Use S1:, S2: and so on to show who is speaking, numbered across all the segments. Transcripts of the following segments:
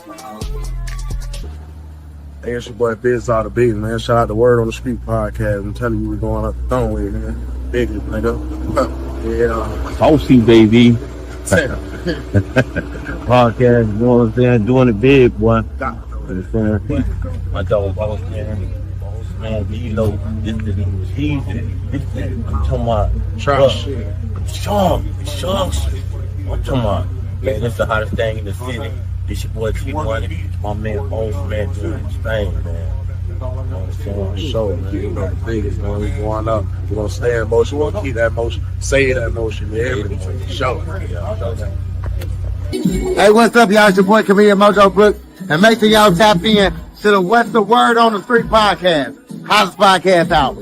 S1: Hey, it's your boy Biz out of Beat, man. Shout out to Word on the Street podcast. I'm telling you, we're going up the thumb way, man. Biggest, nigga. Yeah.
S2: Saucy, baby. Podcast, you know what I'm saying? Doing it big, boy. My dog, boss man, D-Lo, this is easy. I'm talking about
S1: Trash.
S2: Sharks. I'm talking about, man, this the hottest thing in the city. This your boy T-Money, my man, boss man, doing his thing, man.
S1: Show, man. You know the biggest, man. We're going up. We're going to stay in motion. We're going to keep that motion. Say that motion. Everything. Show.
S3: Hey, what's up, y'all? It's your boy, Comedian Mojo Brooks. And make sure y'all tap in to the What's the Word on the Street podcast. Hottest podcast out.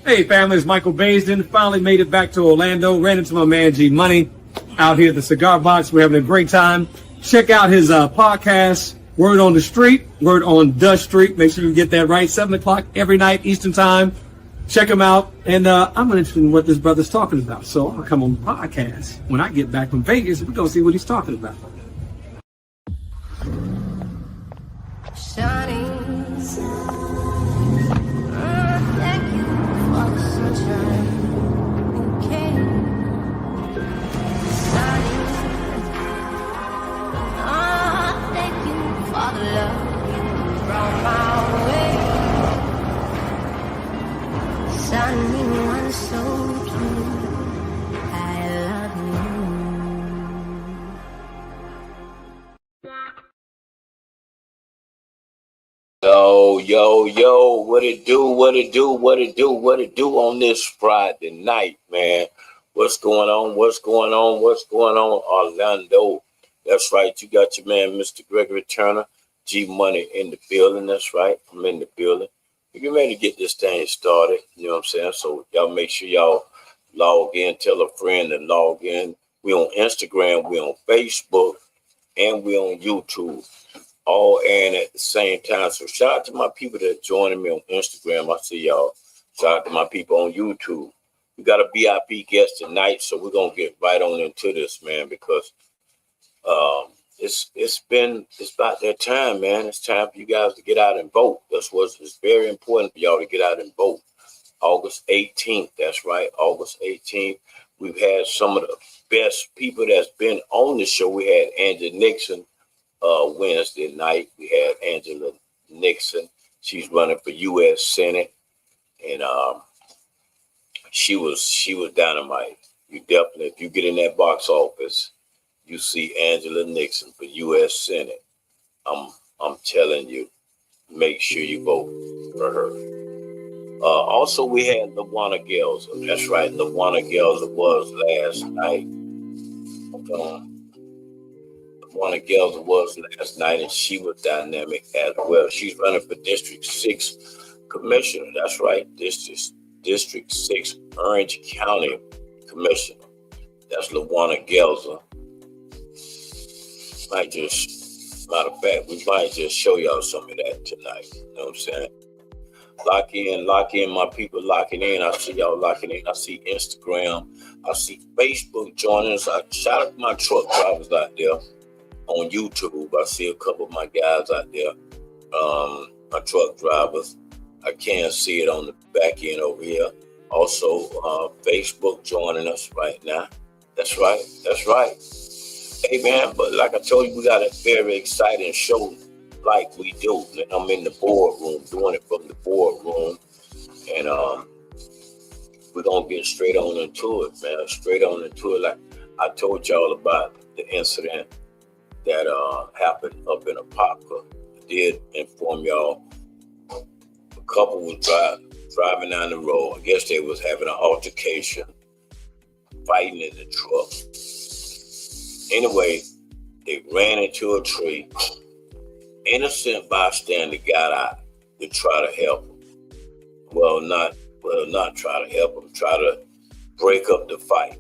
S4: Hey, family, it's Michael Baisden. Finally made it back to Orlando. Ran into my man, G Money, out here at the Cigar Box. We're having a great time. Check out his podcast, Word on the Street, Word on the Street. Make sure you get that right. 7 o'clock every night, Eastern Time. Check him out. And I'm interested in what this brother's talking about. So I'll come on the podcast when I get back from Vegas. We're going to see what he's talking about.
S5: Shining sun, thank you for the sunshine. Okay. Shining, thank you for the love you brought my way. Shining one so true, I love you.
S6: Yo, what it do on this Friday night, man? What's going on, Orlando? That's right, you got your man, Mr. Gregory Turner, G Money in the building, that's right, I'm in the building. We're getting ready to get this thing started, you know what I'm saying? So y'all make sure y'all log in, tell a friend to log in. We on Instagram, we on Facebook, and we on YouTube. All airing at the same time. So shout out to my people that joining me on Instagram. I see y'all. Shout out to my people on YouTube. We got a VIP guest tonight, so we're gonna get right on into this, man, because it's about that time, man. It's time for you guys to get out and vote. It's very important for y'all to get out and vote. August 18th, that's right, August 18th. We've had some of the best people that's been on the show. We had Angela Nixon. Wednesday night, we had Angela Nixon. She's running for U.S. Senate, and she was dynamite. You definitely, if you get in that box office, you see Angela Nixon for U.S. Senate. I'm telling you, make sure you vote for her. Also, we had LaWanna Gelser. That's right, LaWanna Gelser was last night. LaWanna Gelser was last night, and she was dynamic as well. She's running for District 6 Commissioner. That's right, District 6 Orange County Commissioner. That's LaWanna Gelser. Matter of fact, we might just show y'all some of that tonight. You know what I'm saying? Lock in, my people locking in. I see y'all locking in. I see Instagram. I see Facebook joining us. I shout out to my truck drivers out there. On YouTube, I see a couple of my guys out there, my truck drivers. I can't see it on the back end over here. Also, Facebook joining us right now. That's right. Hey, man, but like I told you, we got a very exciting show like we do. And I'm in the boardroom, doing it from the boardroom. And we're going to get straight on into it, man. Straight on into it. Like I told y'all about the incident that happened up in Apopka. I did inform y'all a couple was driving down the road. I guess they was having an altercation, fighting in the truck. Anyway, they ran into a tree. Innocent bystander got out to try to help them. Not try to help them, try to break up the fight.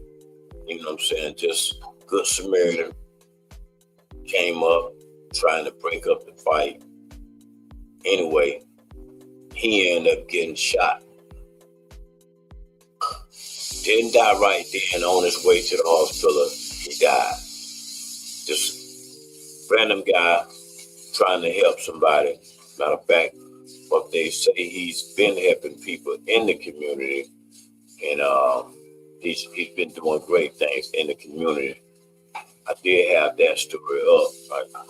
S6: You know what I'm saying? Just good Samaritan came up trying to break up the fight. Anyway, he ended up getting shot. Didn't die right then. On his way to the hospital, he died. This random guy trying to help somebody. Matter of fact, what they say, he's been helping people in the community, and he's been doing great things in the community. I did have that story up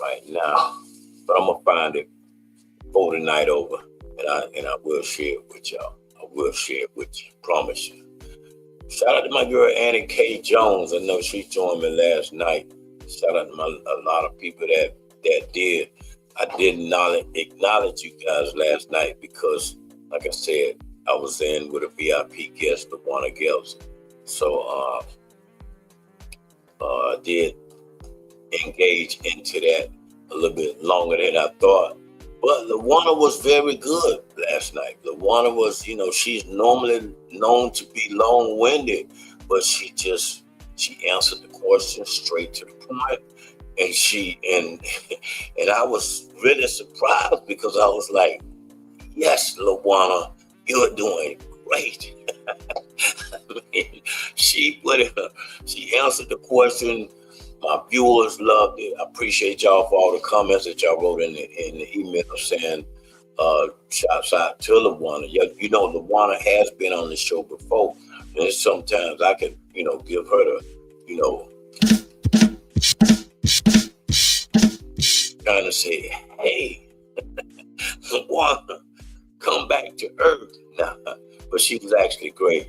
S6: right now, but I'm gonna find it before the night over, and I will share it with y'all. I will share it with you, promise you. Shout out to my girl Annie K. Jones. I know she joined me last night. Shout out to a lot of people that did. I did not acknowledge you guys last night because, like I said, I was in with a VIP guest, LaWanna Gelson. So I did engage into that a little bit longer than I thought. But LaWanna was very good last night. LaWanna was, she's normally known to be long-winded, but she answered the question straight to the point. And I was really surprised because I was like, yes, LaWanna, you're doing great. She answered the question. My viewers loved it. I appreciate y'all for all the comments that y'all wrote in the email saying shouts out to LaWanna. LaWanna has been on the show before, and sometimes I can, give her the, kind of say, hey, LaWanna, come back to earth. Nah, but she was actually great,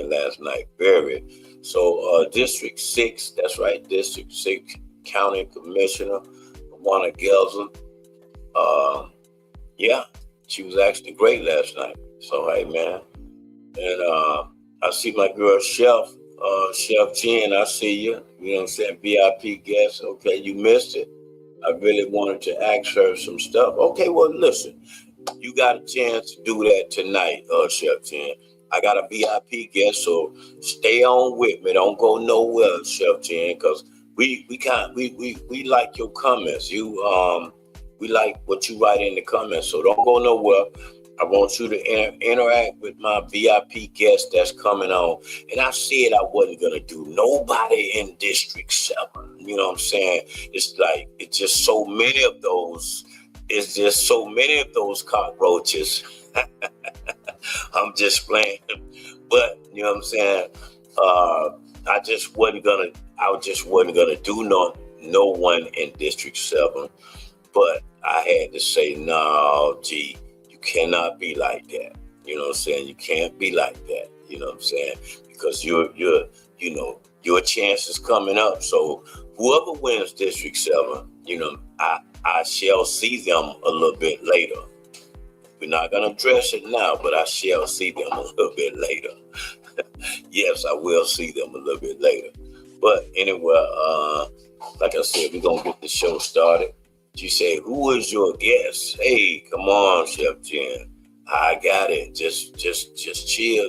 S6: last night. Very. So District 6, that's right, District 6 County Commissioner, LaWanna Gelson. Yeah, she was actually great last night. So, hey, man. And I see my girl Chef Jen, I see you. You know what I'm saying? VIP guest. Okay, you missed it. I really wanted to ask her some stuff. Okay, well, listen, you got a chance to do that tonight, Chef Jen. I got a VIP guest, so stay on with me. Don't go nowhere, Chef Jen, because we like your comments. We like what you write in the comments, so don't go nowhere. I want you to interact with my VIP guest that's coming on. And I said I wasn't going to do nobody in District 7. You know what I'm saying? It's just so many of those. It's just so many of those cockroaches. I'm just playing. But, you know what I'm saying? I just wasn't going to do no one in District 7. But I had to say, no, G. Cannot be like that. You know what I'm saying? You can't be like that. You know what I'm saying? Because your chance is coming up. So whoever wins District 7, I shall see them a little bit later. We're not gonna address it now, but I shall see them a little bit later. Yes, I will see them a little bit later. But anyway, like I said, we're gonna get the show started. She said, who is your guest? Hey, come on, Chef Jen. I got it. Just chill.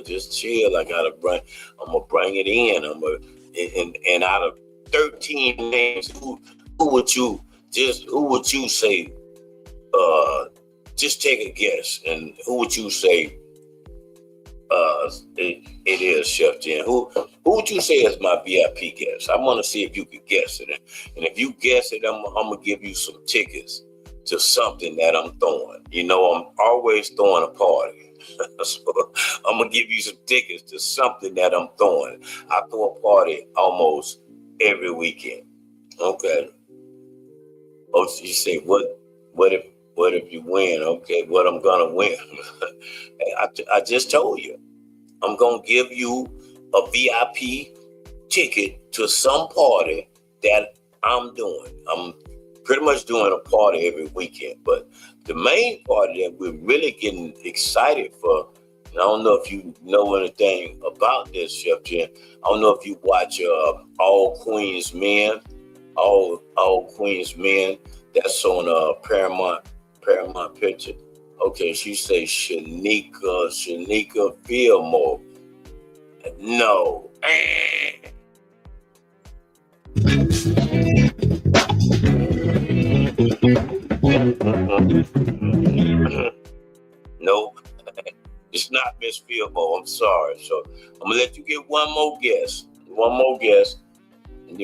S6: I'm gonna bring it in. And out of 13 names, who would you say, just take a guess, and who would you say it is, Chef Jen? Who would you say is my VIP guest? I want to see if you could guess it. And if you guess it, I'm going to give you some tickets to something that I'm throwing. I'm always throwing a party. So I'm going to give you some tickets to something that I'm throwing. I throw a party almost every weekend. Okay. Oh, so you say, what if you win? Okay, what I'm going to win? I just told you. I'm going to give you a VIP ticket to some party that I'm doing. I'm pretty much doing a party every weekend. But the main party that we're really getting excited for, and I don't know if you know anything about this, Chef Jen. I don't know if you watch All Queens Men. All Queens Men. That's on Paramount Picture. Okay, she say Shanika Fillmore. No. No, it's not Miss Fillmore. I'm sorry. So I'm gonna let you get one more guess. You know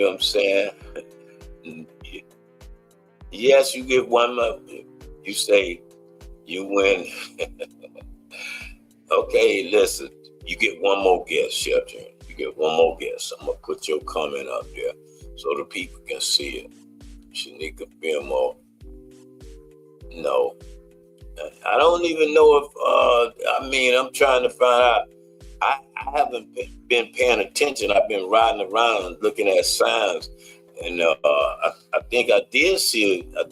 S6: what I'm saying? Yes, you get one more. You say you win. Okay, listen. You get one more guess, Chef Jim. You get one more guess. I'm gonna put your comment up there so the people can see it. Shanika Bimo. No. I don't even know if, I'm trying to find out. I haven't been paying attention. I've been riding around looking at signs. And I think I did see a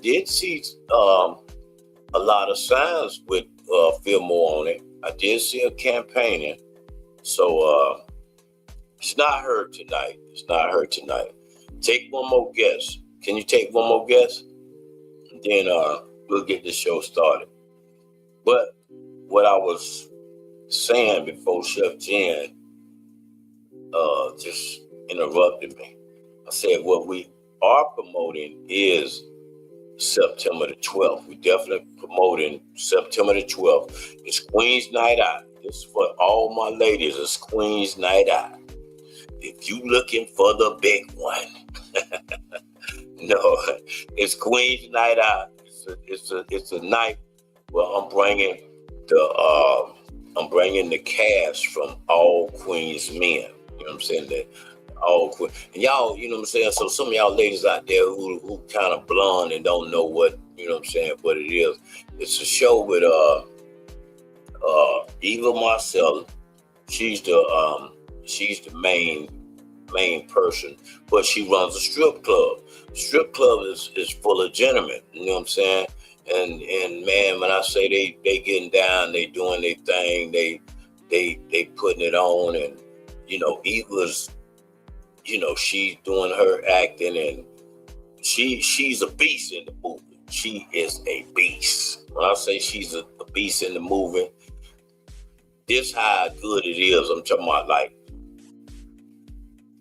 S6: lot of signs with Fillmore on it. I did see a campaigning. So it's not her tonight. It's not her tonight. Take one more guess. Can you take one more guess? And then we'll get the show started. But what I was saying before Chef Jen just interrupted me. I said what we are promoting is September the 12th. We're definitely promoting September the 12th. It's Queen's Night Out. This is for all my ladies. It's Queen's Night Out. If you looking for the big one, no, it's Queen's Night Out. It's a night where I'm bringing the cast from all Queens men. You know what I'm saying? That all Queen and y'all, you know what I'm saying? So some of y'all ladies out there who kind of blonde and don't know what, you know what I'm saying, what it is. It's a show with Eva Marcella. She's the main person, but she runs a strip club. Strip club is full of gentlemen, you know what I'm saying? And man, when I say they getting down, they doing their thing, they putting it on, and you know, Eva's, you know, she's doing her acting, and she's a beast in the movie. She is a beast. When I say she's a beast in the movie, this how good it is. I'm talking about, like,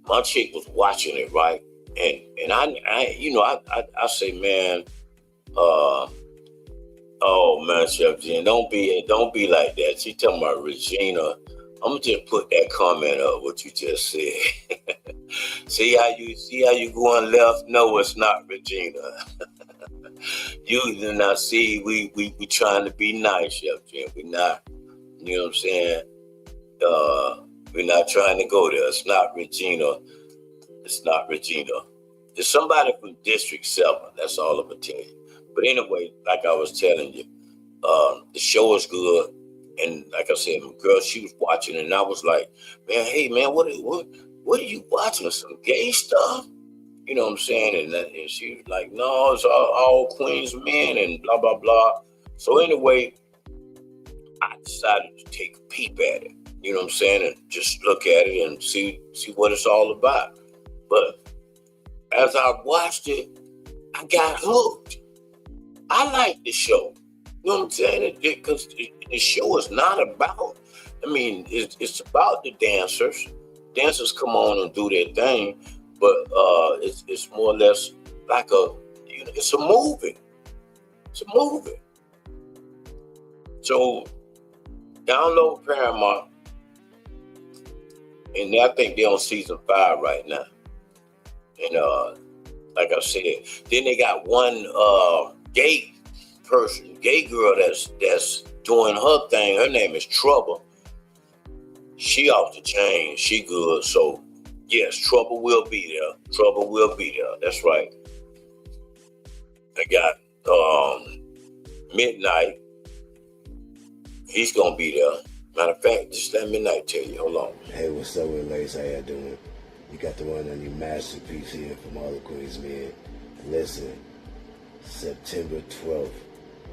S6: my chick was watching it, right? And I say, man, oh man, Chef Jen, don't be like that. She talking about Regina. I'm gonna just put that comment up what you just said. see how you going left? No, it's not Regina. You do not see we trying to be nice, Chef Jen. We not, you know what I'm saying? We're not trying to go there. It's not Regina. It's not Regina. It's somebody from District 7. That's all I'm gonna tell you. But anyway, like I was telling you, the show is good. And like I said, my girl, she was watching, and I was like, man, hey man, what are you watching? Some gay stuff? You know what I'm saying? And she was like, no, it's all Queens men and blah, blah, blah. So anyway, I decided to take a peep at it. You know what I'm saying? And just look at it and see what it's all about. But as I watched it, I got hooked. I like the show. You know what I'm saying? Because the show is not about, it's about the dancers. Dancers come on and do their thing, but it's more or less like it's a movie. It's a movie. So download Paramount, and I think they're on season 5 right now. And like I said, then they got one gay girl that's doing her thing. Her name is Trouble. She off the chain. She good. So yes, Trouble will be there. Trouble will be there. That's right. I got Midnight. He's gonna be there. Matter of fact, just let Midnight tell you. Hold on.
S7: Hey, what's up with ladies? How y'all doing? You got the one on your masterpiece here from all the Queens men. Listen, September 12th,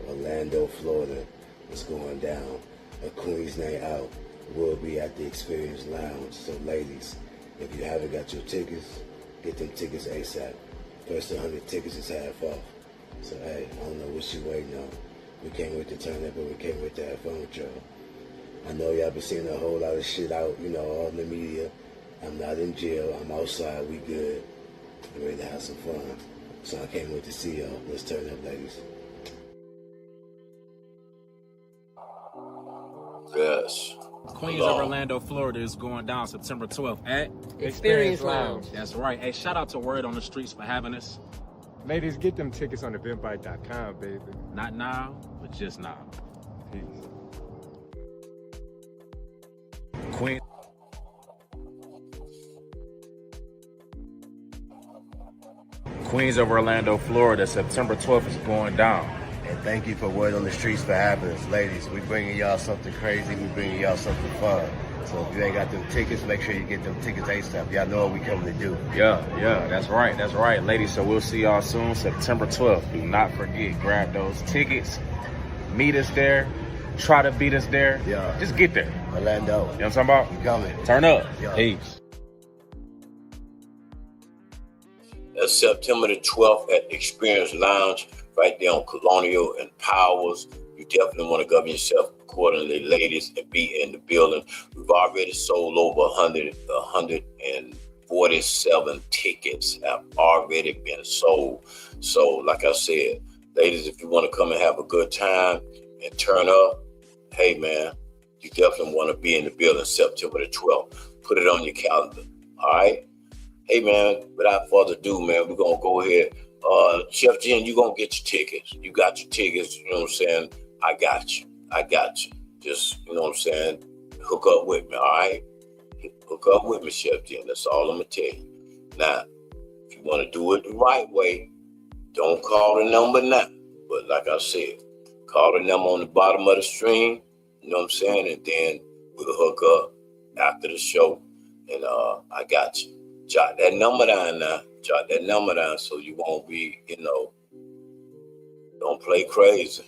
S7: Orlando, Florida, is going down. A Queens Night Out will be at the Experience Lounge. So ladies, if you haven't got your tickets, get them tickets ASAP. First 100 tickets is half off. So hey, I don't know what you waiting on. We can't wait to turn up, but we can't wait to have fun with y'all. I know y'all been seeing a whole lot of shit out, all in the media. I'm not in jail. I'm outside. We good. I'm ready to have some fun. So I can't wait to see y'all. Let's turn up, ladies.
S6: Yes.
S8: Queens of Orlando, Florida is going down September 12th at
S9: Experience Lounge.
S8: That's right. Hey, shout out to Word on the Streets for having us.
S9: Ladies, get them tickets on eventbrite.com, baby.
S8: Not now, but just now.
S9: Peace.
S8: Queen. Queens of Orlando, Florida, September 12th is going down.
S7: And thank you for Word on the Streets for having us. Ladies, we bringing y'all something crazy. We bringing y'all something fun. So if you ain't got them tickets, make sure you get them tickets ASAP. Y'all know what we coming to do.
S8: Yeah, that's right, ladies. So we'll see y'all soon, September 12th. Do not forget, grab those tickets. Meet us there. Try to beat us there.
S7: Yeah.
S8: Just get there.
S7: Orlando.
S8: You know what I'm talking about?
S7: We coming.
S8: Turn up.
S7: Yeah.
S8: Peace.
S6: That's September the 12th at the Experience Lounge right there on Colonial and Powers. You definitely want to govern yourself accordingly, ladies, and be in the building. We've already sold over 147 tickets have already been sold. So, like I said, ladies, if you want to come and have a good time and turn up, hey, man, you definitely want to be in the building September the 12th. Put it on your calendar, all right? Hey, man, without further ado, man, we're going to go ahead. Chef Jen, you're going to get your tickets. You got your tickets, you know what I'm saying? I got you. Just, you know what I'm saying? Hook up with me, all right? Hook up with me, Chef Jen. That's all I'm going to tell you. Now, if you want to do it the right way, don't call the number now. But like I said, call the number on the bottom of the stream, you know what I'm saying? And then we'll hook up after the show. And I got you. Jot that number down now. Jot that number down so you won't be, don't play crazy.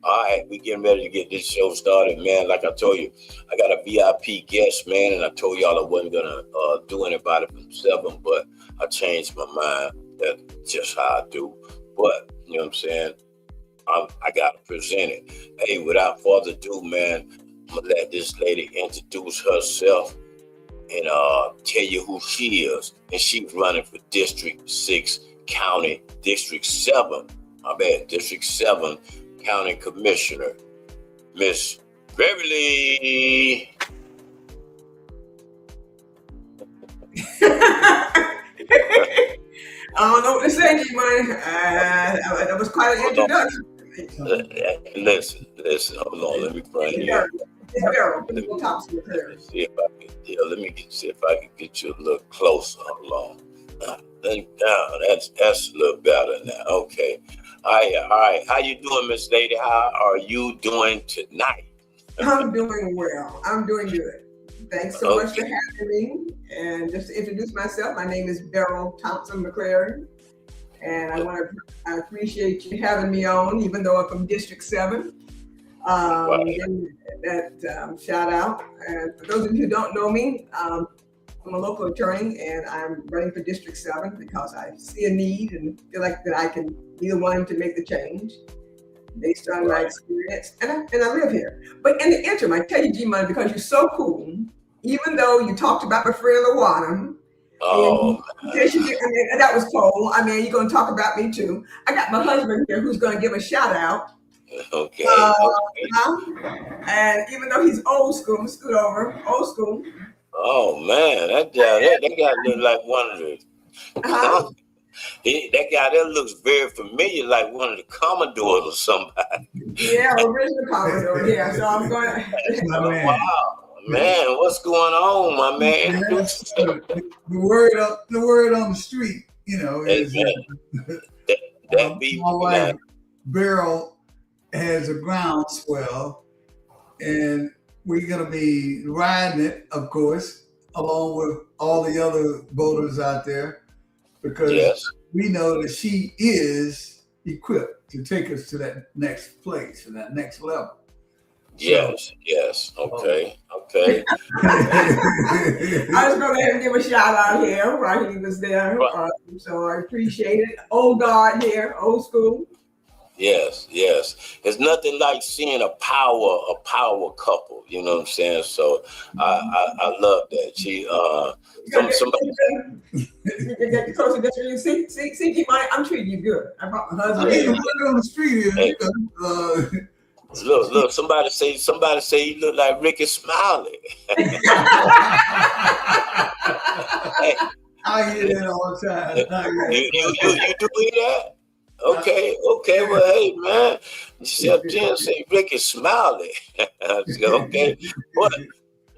S6: All right, we getting ready to get this show started, man. Like I told you, I got a VIP guest, man, and I told y'all I wasn't gonna do anybody from 7, but I changed my mind. That's just how I do. But you know what I'm saying? I gotta present it. Hey, without further ado, man, I'm gonna let this lady introduce herself and tell you who she is. And she's running for District 6 County, District 7. District 7 County Commissioner, Miss Beverly.
S10: I don't know what to say, G-Money. That was quite an introduction.
S6: Listen, hold on, let me bring you. Let me see if I can get you a little closer. Hold on. That's a little better now. Okay. All right. How you doing, Miss Lady? How are you doing tonight?
S10: I'm doing well. I'm doing good. Thanks so much for having me. And just to introduce myself, my name is Beryl Thompson McClary. And I appreciate you having me on, even though I'm from District 7. Shout out. And for those of you who don't know me, I'm a local attorney and I'm running for District 7 because I see a need and feel like that I can be the one to make the change based on my experience. And I live here. But in the interim, I tell you, G-Money, because you're so cool, even though you talked about my friend LaWanna, and that was cool. I mean, you're going to talk about me too. I got my husband here who's going to give a shout out.
S6: Okay.
S10: And even though he's old school, I'm scoot over, old school.
S6: Oh man, that guy look like one of the. That guy that looks very familiar, like one of the Commodores or somebody.
S10: Yeah, original Commodore. Yeah, so I'm going.
S6: Wow, man, what's going on, my man?
S11: The word on the street, is
S6: that be
S11: my wife, Beryl, has a groundswell, and we're going to be riding it, of course, along with all the other voters out there, because we know that she is equipped to take us to that next place, to that next level.
S6: Yes. Okay.
S10: I was going to give a shout out here while he was there. So I appreciate it. Old guard here, old school.
S6: Yes. There's nothing like seeing a power couple. You know what I'm saying? So I love that. She somebody.
S10: Get closer to you. See, G-Money, I'm treating you good. I brought my husband.
S11: The word on the street is,
S6: Look, somebody say you look like Ricky Smiley.
S11: I hear that all the time.
S6: You do hear that? Okay. Well, hey, man. Chef Jen say Ricky Smiley. I said, okay. But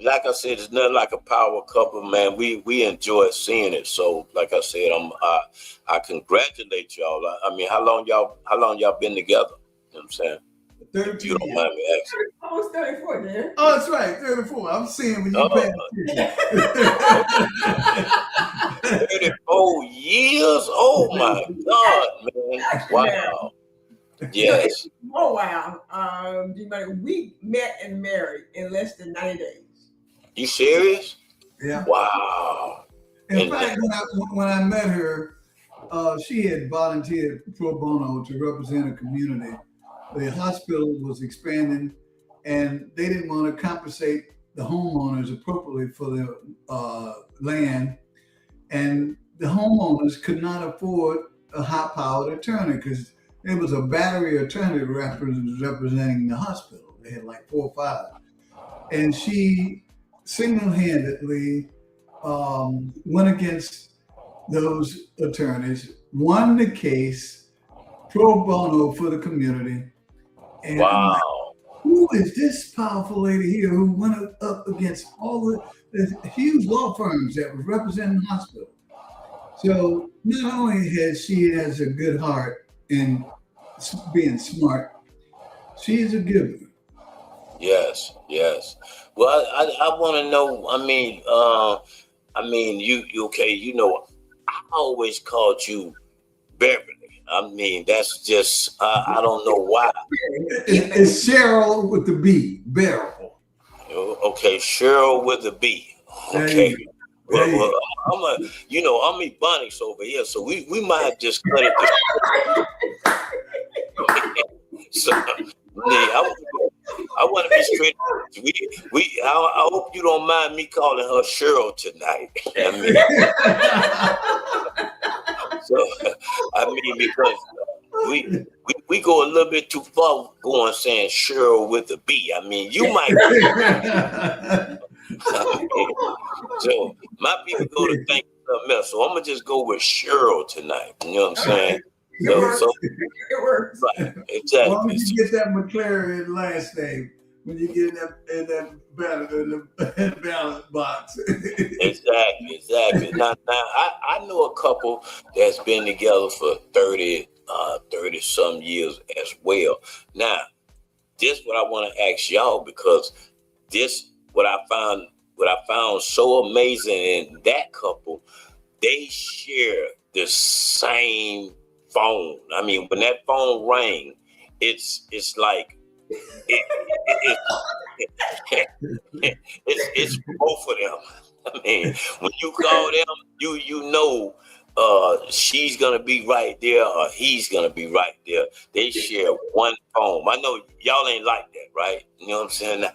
S6: like I said, it's nothing like a power couple, man. We enjoy seeing it. So, like I said, I congratulate y'all. I mean, how long y'all been together? You know what I'm saying?
S11: 13
S6: If you don't mind me asking.
S10: Almost 34, man.
S11: Oh, that's right, 34. I'm seeing when you pay attention.
S6: 34 years? Oh my God, man! Wow. Yes.
S10: Oh wow. We met and married in less than 90 days.
S6: You serious?
S11: Yeah.
S6: Wow.
S11: In fact, when I met her, she had volunteered pro bono to represent a community. The hospital was expanding, and they didn't want to compensate the homeowners appropriately for their land, and the homeowners could not afford a high-powered attorney because there was a battery attorney representing the hospital. They had like 4 or 5, and she single-handedly went against those attorneys, won the case pro bono for the community. And
S6: wow.
S11: Who is this powerful lady here who went up against all the huge law firms that were representing the hospital? So not only has a good heart in being smart, she's a giver.
S6: Yes. Well, I want to know. I mean, you okay? You know, I always called you Beverly. I mean, that's just I don't know why.
S11: It's Cheryl with the B, Beryl.
S6: Okay, Cheryl with the B. Okay. Well, I'm Ebonics over here, so we might just cut it. So, I want to be straight. I hope you don't mind me calling her Cheryl tonight. Because we go a little bit too far going saying Cheryl with a B. I mean, you might. So my people go to think something else. So I'm gonna just go with Cheryl tonight. You know what I'm saying?
S10: It works.
S6: Right, exactly.
S11: As long as you get that McLaren last name when you get in that ballot box.
S6: Exactly. Now I know a couple that's been together for 30 some years as well. Now, this what I want to ask y'all, because this what I found so amazing in that couple, they share the same phone. I mean, when that phone rang, it's like it's both of them. I mean, when you call them, you know she's gonna be right there or he's gonna be right there. They share one phone. I know y'all ain't like that, right? You know what I'm saying?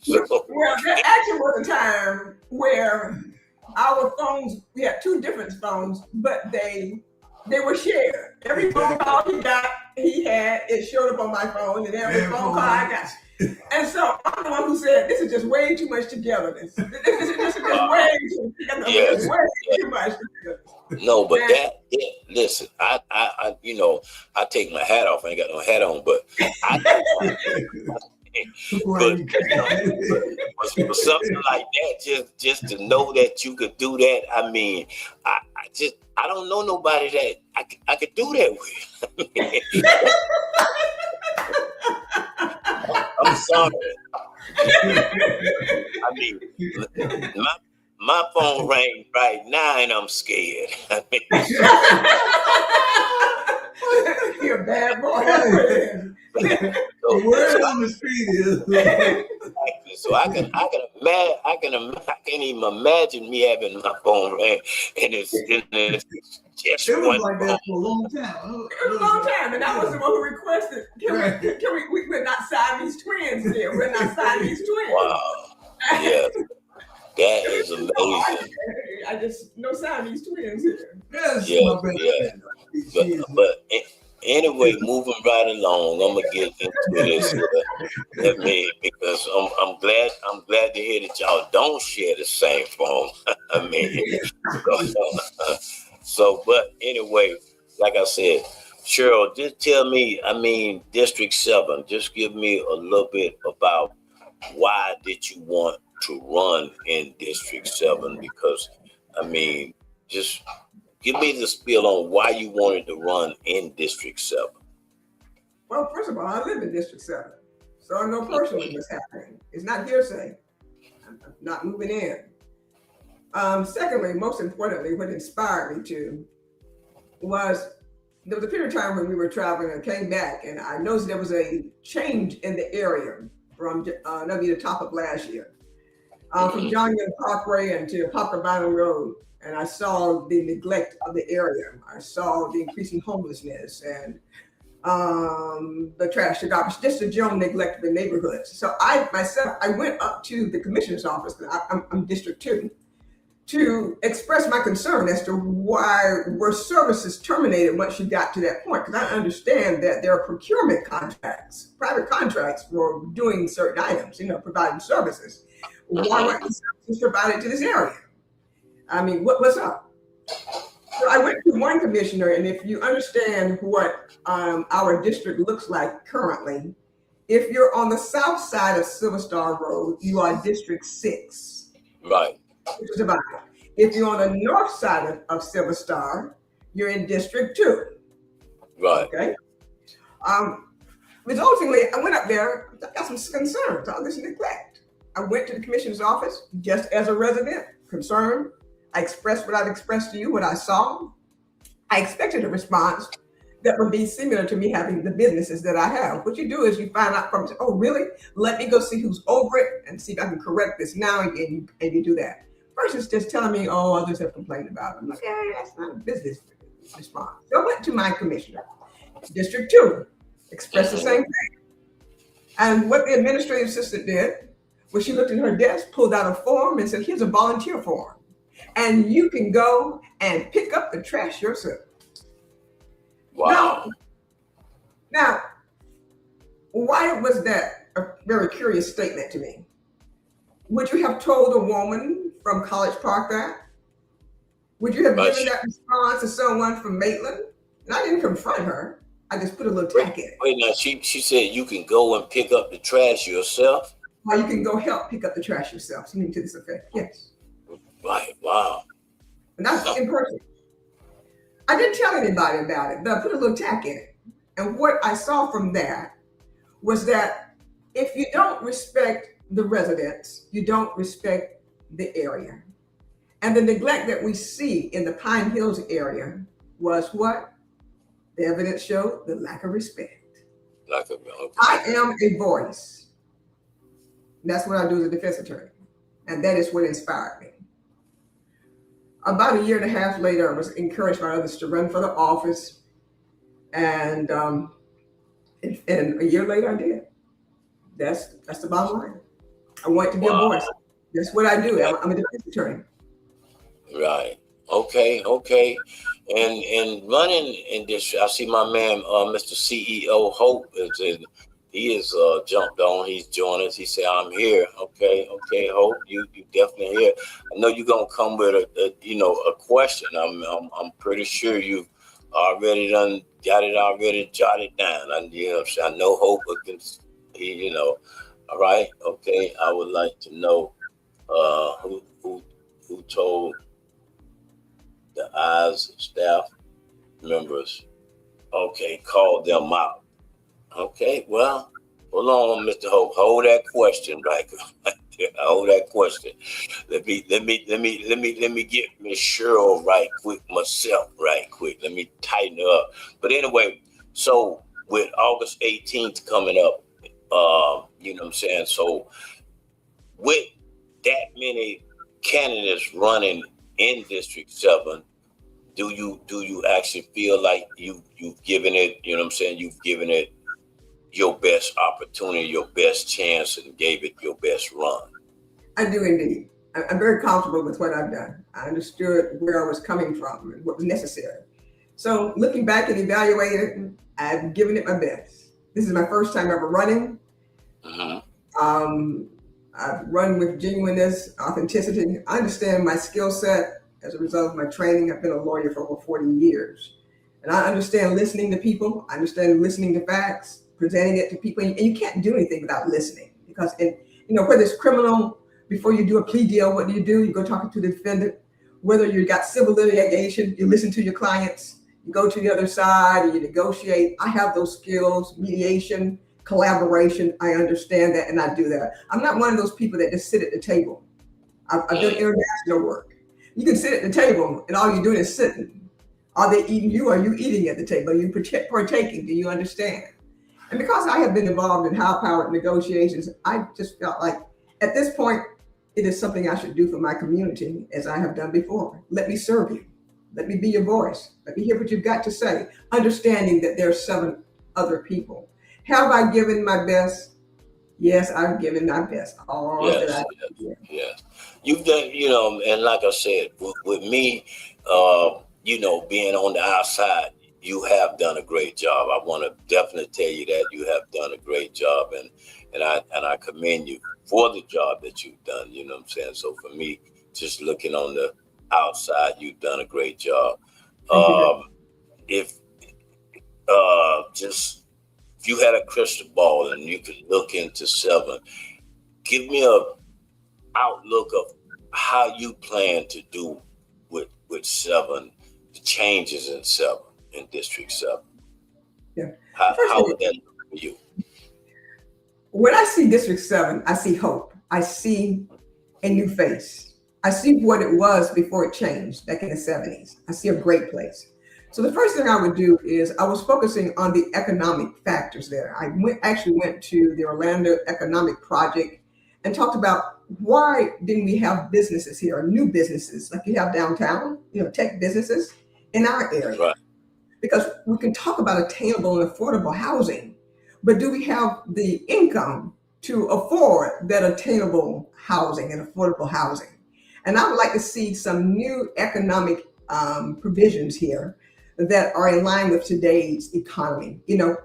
S10: Well, there actually was a time where our phones, we had 2 different phones, but they were shared. Every phone call he had, it showed up on my phone, and every phone call I got. And so I'm the one who said, this is just way too much togetherness. This is just way too together.
S6: Yes.
S10: Way too much together.
S6: No, but listen, I take my hat off. I ain't got no hat on, but for something like that, just to know that you could do that. I mean, I don't know nobody that I could do that with. I'm sorry. I mean, my phone rang right now, and I'm scared. I mean,
S10: you're a bad boy.
S11: The word on the street is.
S6: So I can even imagine me having my phone ring, and it's just
S11: it was
S6: one
S11: like
S6: phone.
S11: that for a long time.
S10: It was a long time, and I was the one who requested. We're not Siamese twins here. We're not Siamese twins.
S6: Wow. Yeah. That is amazing.
S10: I just no Siamese twins here.
S11: Yes,
S6: yeah. But anyway, moving right along, I'm gonna get into this because I'm glad to hear that y'all don't share the same phone. I mean, but anyway, like I said, Cheryl, just tell me, District 7, just give me a little bit about why did you want to run in District 7? Because, just give me the spiel on why you wanted to run in District 7.
S10: Well, first of all, I live in District 7, so I know personally what's happening. It's not hearsay. I'm not moving in. Secondly, most importantly, what inspired me to was there was a period of time when we were traveling and came back, and I noticed there was a change in the area from that'd be the top of last year, from John Young Parkway and to Poplar Vinyl Road, and I saw the neglect of the area. I saw the increasing homelessness and the trash, the garbage, just the general neglect of the neighborhoods. So I went up to the commissioner's office, I'm District 2, to express my concern as to why were services terminated once you got to that point. Because I understand that there are procurement contracts, private contracts for doing certain items, providing services. Why weren't the services provided to this area? What's up? So I went to one commissioner, and if you understand what our district looks like currently, if you're on the south side of Silver Star Road, you are District 6.
S6: Right.
S10: Which is about it. If you're on the north side of Silver Star, you're in District 2.
S6: Right.
S10: Okay. Resultingly, I went up there, I got some concerns, all this neglect. I went to the commissioner's office just as a resident, concerned. I expressed what I've expressed to you, what I saw. I expected a response that would be similar to me having the businesses that I have. What you do is you find out from, oh, really? Let me go see who's over it and see if I can correct this now, and you do that. Versus just telling me, oh, others have complained about it. I'm like, yeah, that's not a business response. So I went to my commissioner, District 2, expressed the same thing. And what the administrative assistant did was she looked at her desk, pulled out a form and said, here's a volunteer form. And you can go and pick up the trash yourself.
S6: Wow.
S10: Now, why was that a very curious statement to me? Would you have told a woman from College Park that? Would you have given that response to someone from Maitland? And I didn't confront her. I just put a little tack in it.
S6: Wait, now she said you can go and pick up the trash yourself?
S10: Well, you can go help pick up the trash yourself. Something to this effect, yes.
S6: Right, wow.
S10: And that's in person. I didn't tell anybody about it, but I put a little tack in it. And what I saw from that was that if you don't respect the residents, you don't respect the area. And the neglect that we see in the Pine Hills area was what? The evidence showed the lack of respect. I am a voice. And that's what I do as a defense attorney. And that is what inspired me. About a year and a half later, I was encouraged by others to run for the office. And a year later, I did. That's the bottom line. I want to be a voice. That's what I do. I'm a defense attorney.
S6: Right. Okay. And running in this, I see my man, Mr. CEO Hope, he is jumped on. He's joined us. He said, "I'm here." Okay, Hope, you definitely here. I know you're gonna come with a question. I'm pretty sure you've already got it already jotted down. I know Hope can. All right. Okay. I would like to know who told the eyes of staff members. Okay, call them out. Okay, well, hold on, Mr. Hope. Hold that question right there. Hold that question. Let me get Miss Cheryl right quick myself right quick. Let me tighten her up. But anyway, so with August 18th coming up, you know what I'm saying? So with that many candidates running in District 7, do you actually feel like you've given it, you know what I'm saying, you've given it your best opportunity, your best chance, and gave it your best run?
S10: I do indeed. I'm very comfortable with what I've done. I understood where I was coming from and what was necessary. So looking back and evaluating, I've given it my best. This is my first time ever running. I've run with genuineness, authenticity. I understand my skill set as a result of my training. I've been a lawyer for over 40 years. And I understand listening to people. I understand listening to facts, presenting it to people. And you can't do anything without listening. Because, whether it's criminal, before you do a plea deal, what do? You go talk to the defendant. Whether you got civil litigation, you listen to your clients. You go to the other side and you negotiate. I have those skills, mediation, collaboration. I understand that and I do that. I'm not one of those people that just sit at the table. I've done international work. You can sit at the table and all you're doing is sitting. Are they eating you? Are you eating at the table? Are you partaking? Do you understand? And because I have been involved in high-powered negotiations, I just felt like at this point, it is something I should do for my community as I have done before. Let me serve you. Let me be your voice. Let me hear what you've got to say. Understanding that there are 7 other people. Have I given my best? Yes, I've given my best.
S6: Yes. You've done, and like I said, with me, being on the outside, you have done a great job. I want to definitely tell you that you have done a great job, and I commend you for the job that you've done. You know what I'm saying? So for me, just looking on the outside, you've done a great job. If you had a crystal ball and you could look into 7, give me a outlook of how you plan to do with 7, the changes in 7, in District 7.
S10: Yeah.
S6: How would that look for you?
S10: When I see District 7, I see hope. I see a new face. I see what it was before it changed back in the 70s. I see a great place. So the first thing I would do is I was focusing on the economic factors there. I actually went to the Orlando Economic Project and talked about why didn't we have businesses here, new businesses like you have downtown, tech businesses in our area.
S6: Right.
S10: Because we can talk about attainable and affordable housing, but do we have the income to afford that attainable housing and affordable housing? And I would like to see some new economic provisions here that are in line with today's economy,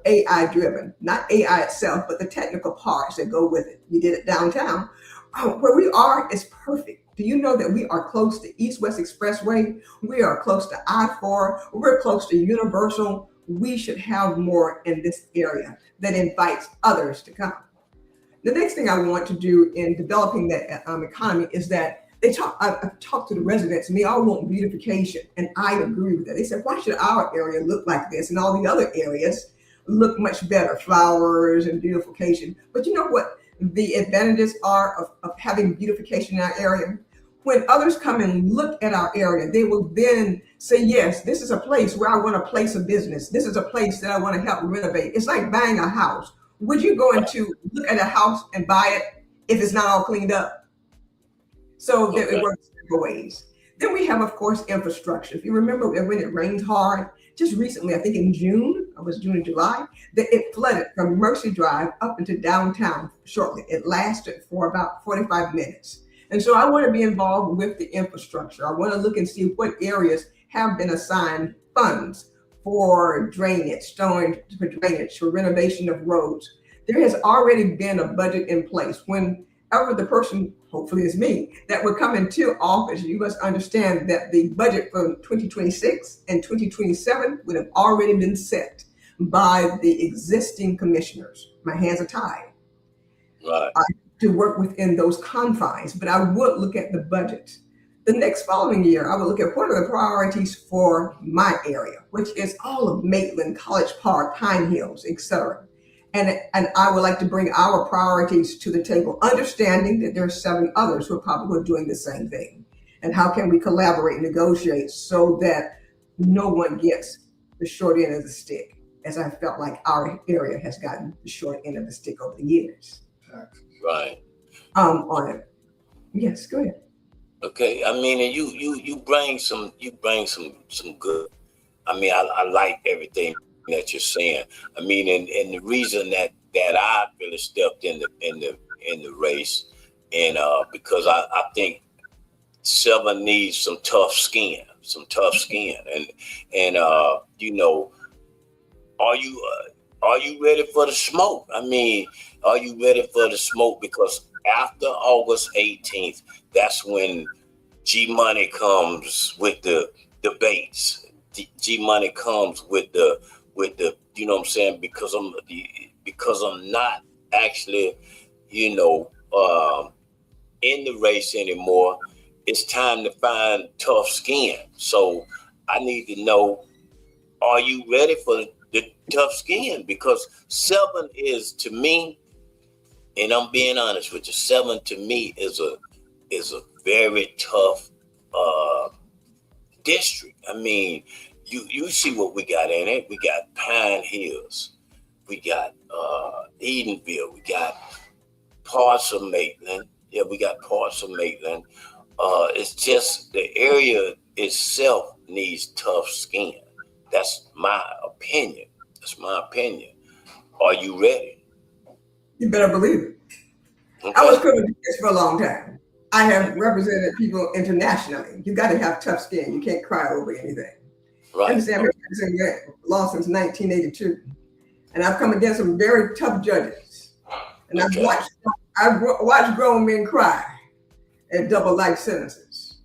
S10: AI driven, not AI itself, but the technical parts that go with it. You did it downtown. Where we are is perfect. Do you know that we are close to East-West Expressway? We are close to I-4. We're close to Universal. We should have more in this area that invites others to come. The next thing I want to do in developing that economy is that I've talked to the residents and they all want beautification, and I agree with that. They said, why should our area look like this and all the other areas look much better, flowers and beautification? But you know what the advantages are of having beautification in our area? When others come and look at our area, they will then say, yes, this is a place where I want to place a business. This is a place that I want to help renovate. It's like buying a house. Would you go into look at a house and buy it if it's not all cleaned up? So it works several ways. Then we have, of course, infrastructure. If you remember when it rained hard, just recently, I think in June and July, that it flooded from Mercy Drive up into downtown shortly. It lasted for about 45 minutes. And so I want to be involved with the infrastructure. I want to look and see what areas have been assigned funds for drainage, for renovation of roads. There has already been a budget in place. Whenever the person, hopefully it's me, that would come into office, you must understand that the budget for 2026 and 2027 would have already been set by the existing commissioners. My hands are tied.
S6: Right.
S10: To work within those confines, but I would look at the budget. The next following year, I would look at what are the priorities for my area, which is all of Maitland, College Park, Pine Hills, etc. And I would like to bring our priorities to the table, understanding that there are 7 others who are probably doing the same thing. And how can we collaborate and negotiate so that no one gets the short end of the stick, as I felt like our area has gotten the short end of the stick over the years.
S6: Right.
S10: On it. Yes, go ahead.
S6: Okay. I mean, and you bring some good. I mean, I like everything that you're saying. I mean, and the reason that I really stepped in the race, and because I think Seven needs some tough skin, and you know, are you ready for the smoke? I mean, are you ready for the smoke? Because after August 18th, that's when G Money comes with the debates. G Money comes with the you know what I'm saying? Because I'm not actually, you know, in the race anymore. It's time to find tough skin. So I need to know, are you ready for the tough skin? Because 7 is, to me, and I'm being honest with you, 7 to me is a very tough district. I mean, you see what we got in it. We got Pine Hills, we got Edenville, we got parts of Maitland. Yeah, we got parts of Maitland. It's just the area itself needs tough skin. That's my opinion. Are you ready?
S10: You better believe it.
S6: Okay.
S10: I was criminal defense for a long time. I have represented people internationally. You got to have tough skin. You can't cry over anything.
S6: Right.
S10: Understand? I've been practicing law since 1982, and I've come against some very tough judges. And
S6: Okay.
S10: I've watched grown men cry at double life sentences.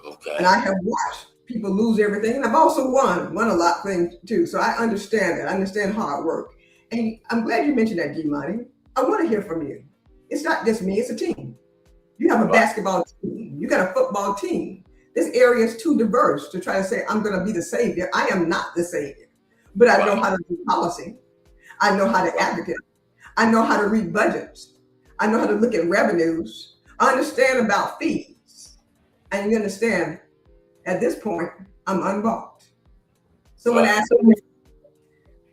S6: Okay.
S10: And I have watched people lose everything, and I've also won a lot of things too. So I understand that. I understand hard work. And I'm glad you mentioned that, G-Money. I want to hear from you. It's not just me, it's a team. You have a basketball team. You got a football team. This area is too diverse to try to say, I'm going to be the savior. I am not the savior, but I know how to do policy. I know how to advocate. I know how to read budgets. I know how to look at revenues. I understand about fees. And you understand, at this point, I'm unbought. Someone asked me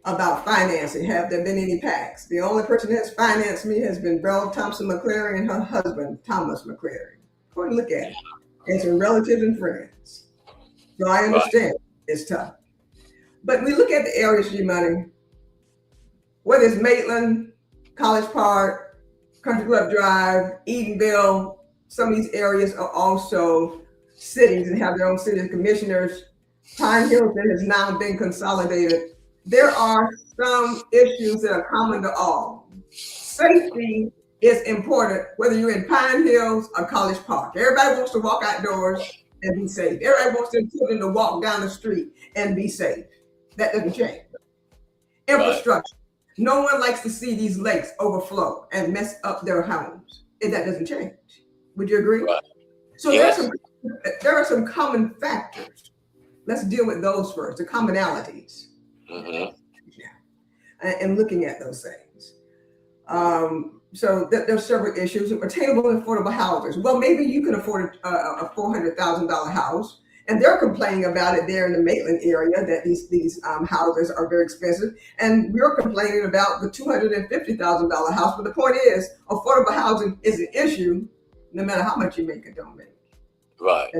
S10: about financing. Have there been any PACs? The only person that's financed me has been Beryl Thompson McClary and her husband, Thomas McClary. Go and look at it. And some relatives and friends. So I understand it's tough. But we look at the areas, G-Money, whether it's Maitland, College Park, Country Club Drive, Edenville, some of these areas are also cities and have their own city commissioners. Pine Hills that has now been consolidated. There are some issues that are common to all. Safety is important, whether you're in Pine Hills or College Park. Everybody wants to walk outdoors and be safe. Everybody wants their children to walk down the street and be safe. That doesn't change. Infrastructure. No one likes to see these lakes overflow and mess up their homes. And that doesn't change. Would you agree?
S6: Right.
S10: So there are some common factors. Let's deal with those first, the commonalities.
S6: Mm-hmm.
S10: And looking at those things. So there's several issues. Attainable and affordable houses. Well, maybe you can afford a $400,000 house, and they're complaining about it there in the Maitland area that these houses are very expensive, and we're complaining about the $250,000 house. But the point is, affordable housing is an issue, no matter how much you make or don't make.
S6: Right.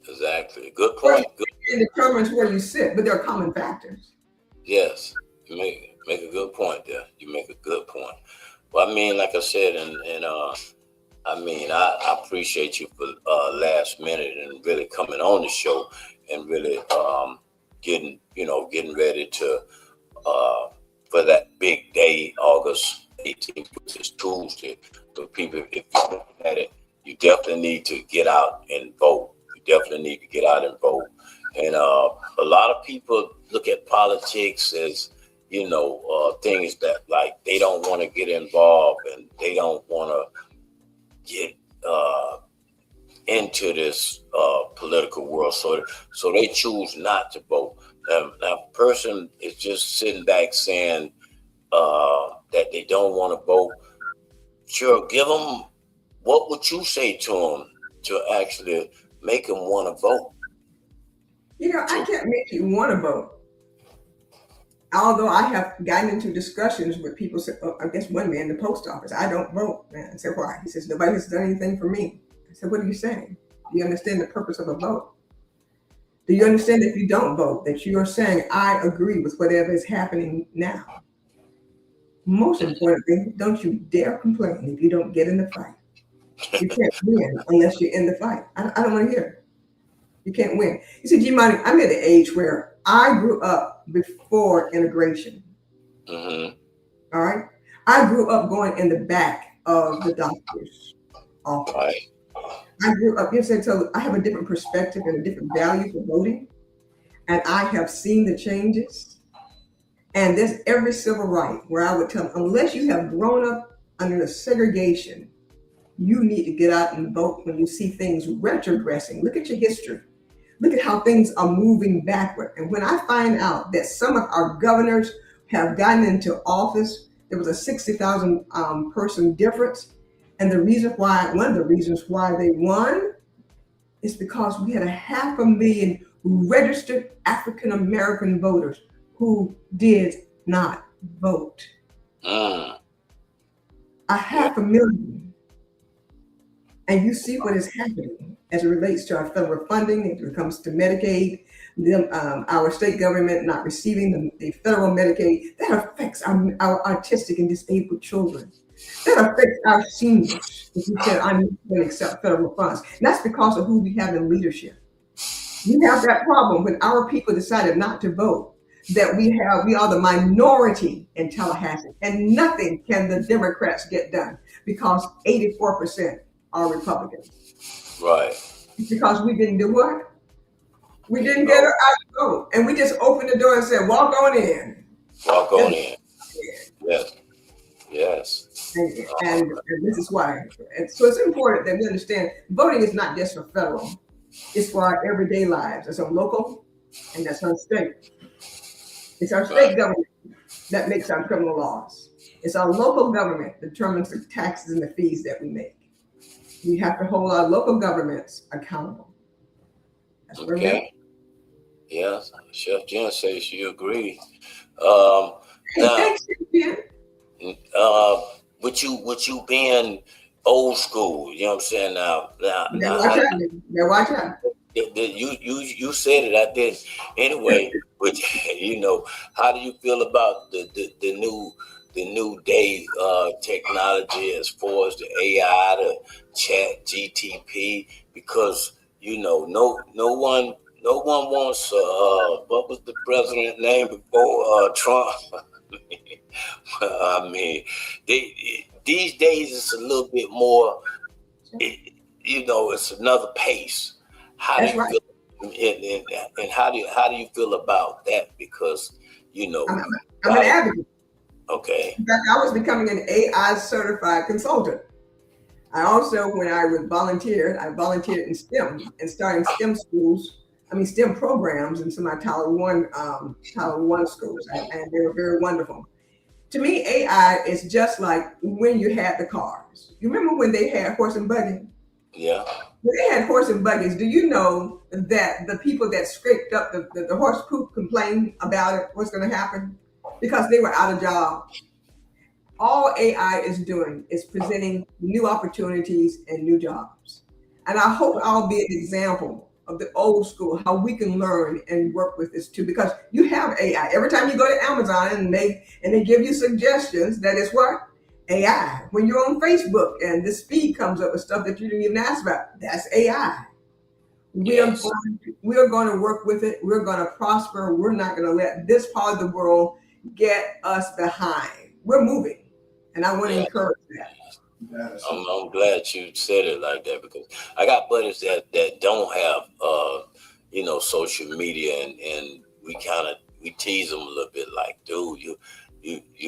S6: Exactly. Good point.
S10: It determines where you sit, but there are common factors.
S6: Yes, you make a good point there. You make a good point. Well, I mean, like I said, and I mean, I appreciate you for last minute and really coming on the show and really getting ready to for that big day, August 18th, which is Tuesday. For people, if you're looking at it, you definitely need to get out and vote. And a lot of people look at politics as, things that like they don't want to get involved and they don't want to get into this political world. So they choose not to vote. Now, a person is just sitting back saying that they don't want to vote. Sure, give them, what would you say to them to actually make them want to vote?
S10: I can't make you want to vote. Although I have gotten into discussions with people, I guess one man in the post office, I don't vote. Man, I said, why? He says, nobody has done anything for me. I said, what are you saying? Do you understand the purpose of a vote? Do you understand that if you don't vote, that you are saying, I agree with whatever is happening now? Most importantly, don't you dare complain if you don't get in the fight. You can't win unless you're in the fight. I don't want to hear it. You can't win. You see, G-Money, I'm at the age where I grew up before integration.
S6: Mm-hmm.
S10: All right? I grew up going in the back of the doctor's office.
S6: Right.
S10: I grew up, so I have a different perspective and a different value for voting. And I have seen the changes. And there's every civil right where I would tell them, unless you have grown up under the segregation, you need to get out and vote when you see things retrogressing. Look at your history. Look at how things are moving backward. And when I find out that some of our governors have gotten into office, there was a 60,000 person difference. And one of the reasons why they won is because we had 500,000 registered African American voters who did not vote. 500,000. And you see what is happening as it relates to our federal funding, as it comes to Medicaid, our state government not receiving the federal Medicaid. That affects our autistic and disabled children. That affects our seniors. As you said, I'm not going to accept federal funds. And that's because of who we have in leadership. We have that problem when our people decided not to vote, that we are the minority in Tallahassee, and nothing can the Democrats get done because 84% are Republicans.
S6: Right.
S10: It's because we didn't do what? We didn't get her out to vote. And we just opened the door and said, walk on in.
S6: Walk on in. Yes. Yes.
S10: And this is why. And so it's important that we understand voting is not just for federal. It's for our everyday lives. It's on local and that's on state. It's our state government that makes our criminal laws. It's our local government that determines the taxes and the fees that we make. We have to hold our local governments accountable. That's
S6: okay. Yes. Chef Jen says she agrees.
S10: Thanks, Jen.
S6: With you being old school, you know what I'm saying? Now
S10: watch out.
S6: You said it, I did. Anyway, but how do you feel about the new day technology as far as the AI, the chat GTP? Because no one wants what was the president's name before Trump? I mean, these days it's a little bit more. It's another pace. How do you feel? And how do you feel about that? Because
S10: I'm an advocate.
S6: Okay.
S10: In fact, I was becoming an AI certified consultant. I also, when I volunteered in STEM and starting STEM STEM programs in some of my Title I schools, and they were very wonderful. To me, AI is just like when you had the cars. You remember when they had horse and buggy?
S6: Yeah.
S10: When they had horse and buggies, do you know that the people that scraped up the horse poop complained about it, what's going to happen? Because they were out of jobs. All AI is doing is presenting new opportunities and new jobs. And I hope I'll be an example of the old school, how we can learn and work with this too, because you have AI. Every time you go to Amazon and they give you suggestions, that is what? AI. When you're on Facebook and this feed comes up with stuff that you didn't even ask about, that's AI. We are going to work with it. We're going to prosper. We're not going to let this part of the world get us behind. We're moving. And I want to encourage that.
S6: I'm glad you said it like that, because I got buddies that don't have social media, and we tease them a little bit like, dude, you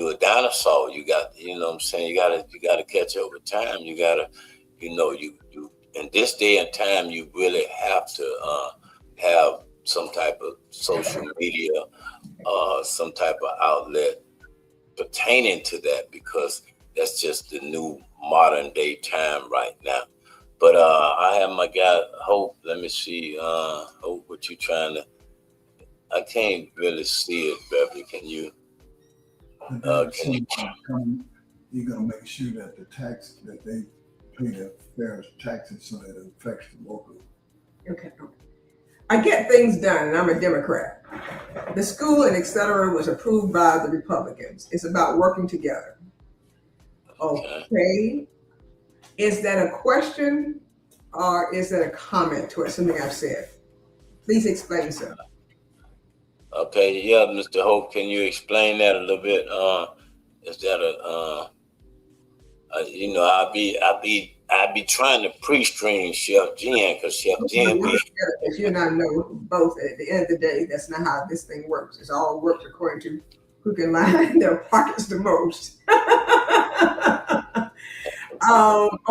S6: a dinosaur. You got, you gotta catch up with time. You gotta, you in this day and time, you really have to have some type of social media, some type of outlet pertaining to that, because that's just the new modern day time right now. But I have my guy Hope. Let me see, Hope, what you trying to? I can't really see it, Beverly. Can you?
S11: You're gonna make sure that that they pay their fair taxes so that it affects the local.
S10: Okay. I get things done, and I'm a Democrat. The school and et cetera was approved by the Republicans. It's about working together. Okay. Is that a question or is that a comment towards something I've said? Please explain, sir.
S6: Okay, yeah, Mr. Hope, can you explain that a little bit? Is that I'll be trying to pre-stream Chef Jen because Chef Jen be.
S10: Because you and I know both. At the end of the day, that's not how this thing works. It's all worked according to who can line their pockets the most.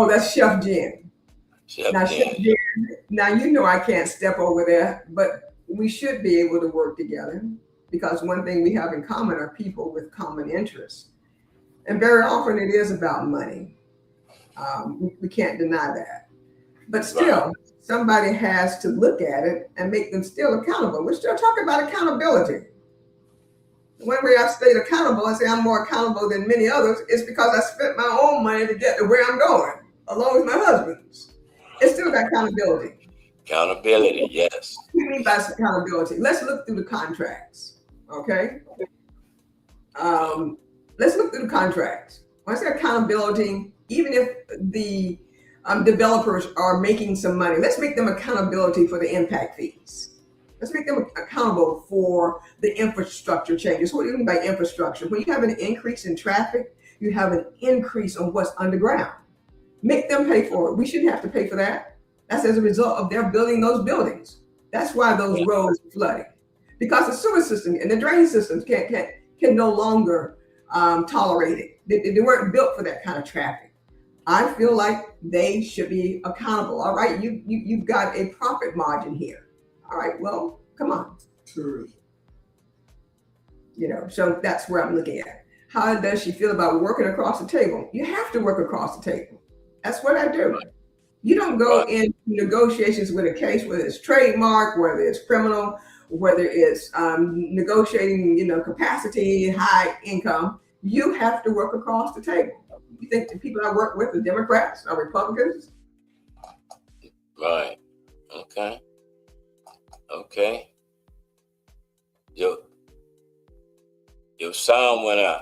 S10: That's Chef Jen. Chef Jen, now you know I can't step over there, but we should be able to work together because one thing we have in common are people with common interests. And very often it is about money. We can't deny that. But still, somebody has to look at it and make them still accountable. We're still talking about accountability. One way I stayed accountable and say I'm more accountable than many others is because I spent my own money to get to where I'm going, along with my husband's. It's still about accountability.
S6: Accountability, yes.
S10: What do you mean by accountability? Let's look through the contracts, okay? Let's look through the contracts. When I say accountability, even if the developers are making some money, let's make them accountability for the impact fees. Let's make them accountable for the infrastructure changes. What do you mean by infrastructure? When you have an increase in traffic, you have an increase on what's underground. Make them pay for it. We shouldn't have to pay for that. That's as a result of their building those buildings. That's why those roads are flooding. Because the sewer system and the drain systems can no longer tolerate it. They weren't built for that kind of traffic. I feel like they should be accountable. All right, you've got a profit margin here. All right, well, come on.
S11: True.
S10: So that's where I'm looking at. How does she feel about working across the table? You have to work across the table. That's what I do. You don't go into negotiations with a case, whether it's trademark, whether it's criminal, whether it's negotiating, capacity, high income. You have to work across the table. You think the people I work with are Democrats or Republicans?
S6: Right. Okay. Your sound went out.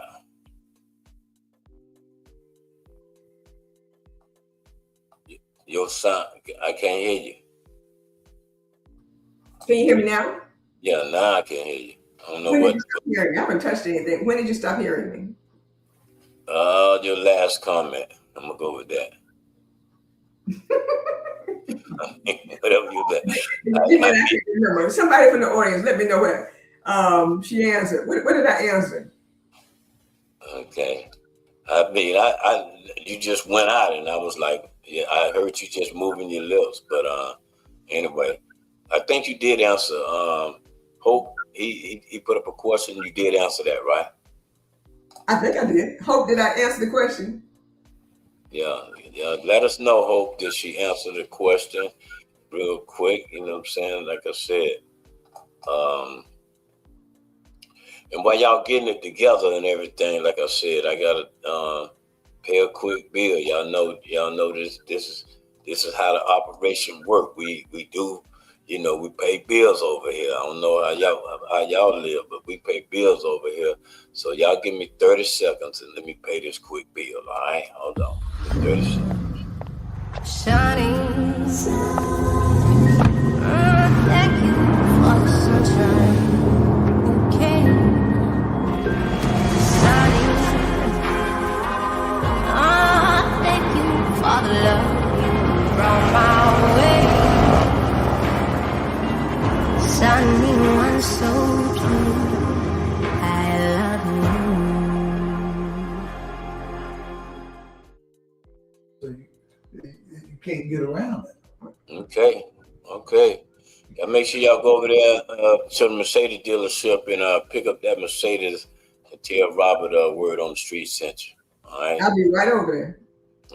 S6: Your sound, I can't hear you.
S10: Can you hear me now?
S6: Yeah, now I can hear you. I don't know
S10: When
S6: what.
S10: did you stop hearing me? I haven't touched anything. When did you stop hearing me?
S6: Your last comment. I'm gonna go with that. Whatever you bet.
S10: I can't remember. Somebody from the audience, let me know what she answered. What did I answer?
S6: Okay. I mean, you just went out, and I was like, yeah, I heard you just moving your lips. But anyway, I think you did answer. Hope he put up a question. You did answer that, right?
S10: I think I did. Hope, did I answer the question?
S6: Yeah. Let us know, Hope, did she answer the question real quick? You know what I'm saying? Like I said. And while y'all getting it together and everything, like I said, I gotta pay a quick bill. Y'all know this is how the operation work. We do, we pay bills over here. I don't know how y'all live, but we pay bills over here. So y'all give me 30 seconds and let me pay this quick bill. All right, hold on. 30 seconds.
S5: Shining, thank you for the sunshine. Okay, shining, thank you for the love you brought my way. Shining one so true, I love you.
S11: So you can't get around it.
S6: Okay. Y'all make sure y'all go over there to the Mercedes dealership and pick up that Mercedes and tell Robert word on the street sent you. All right.
S10: I'll be right over there.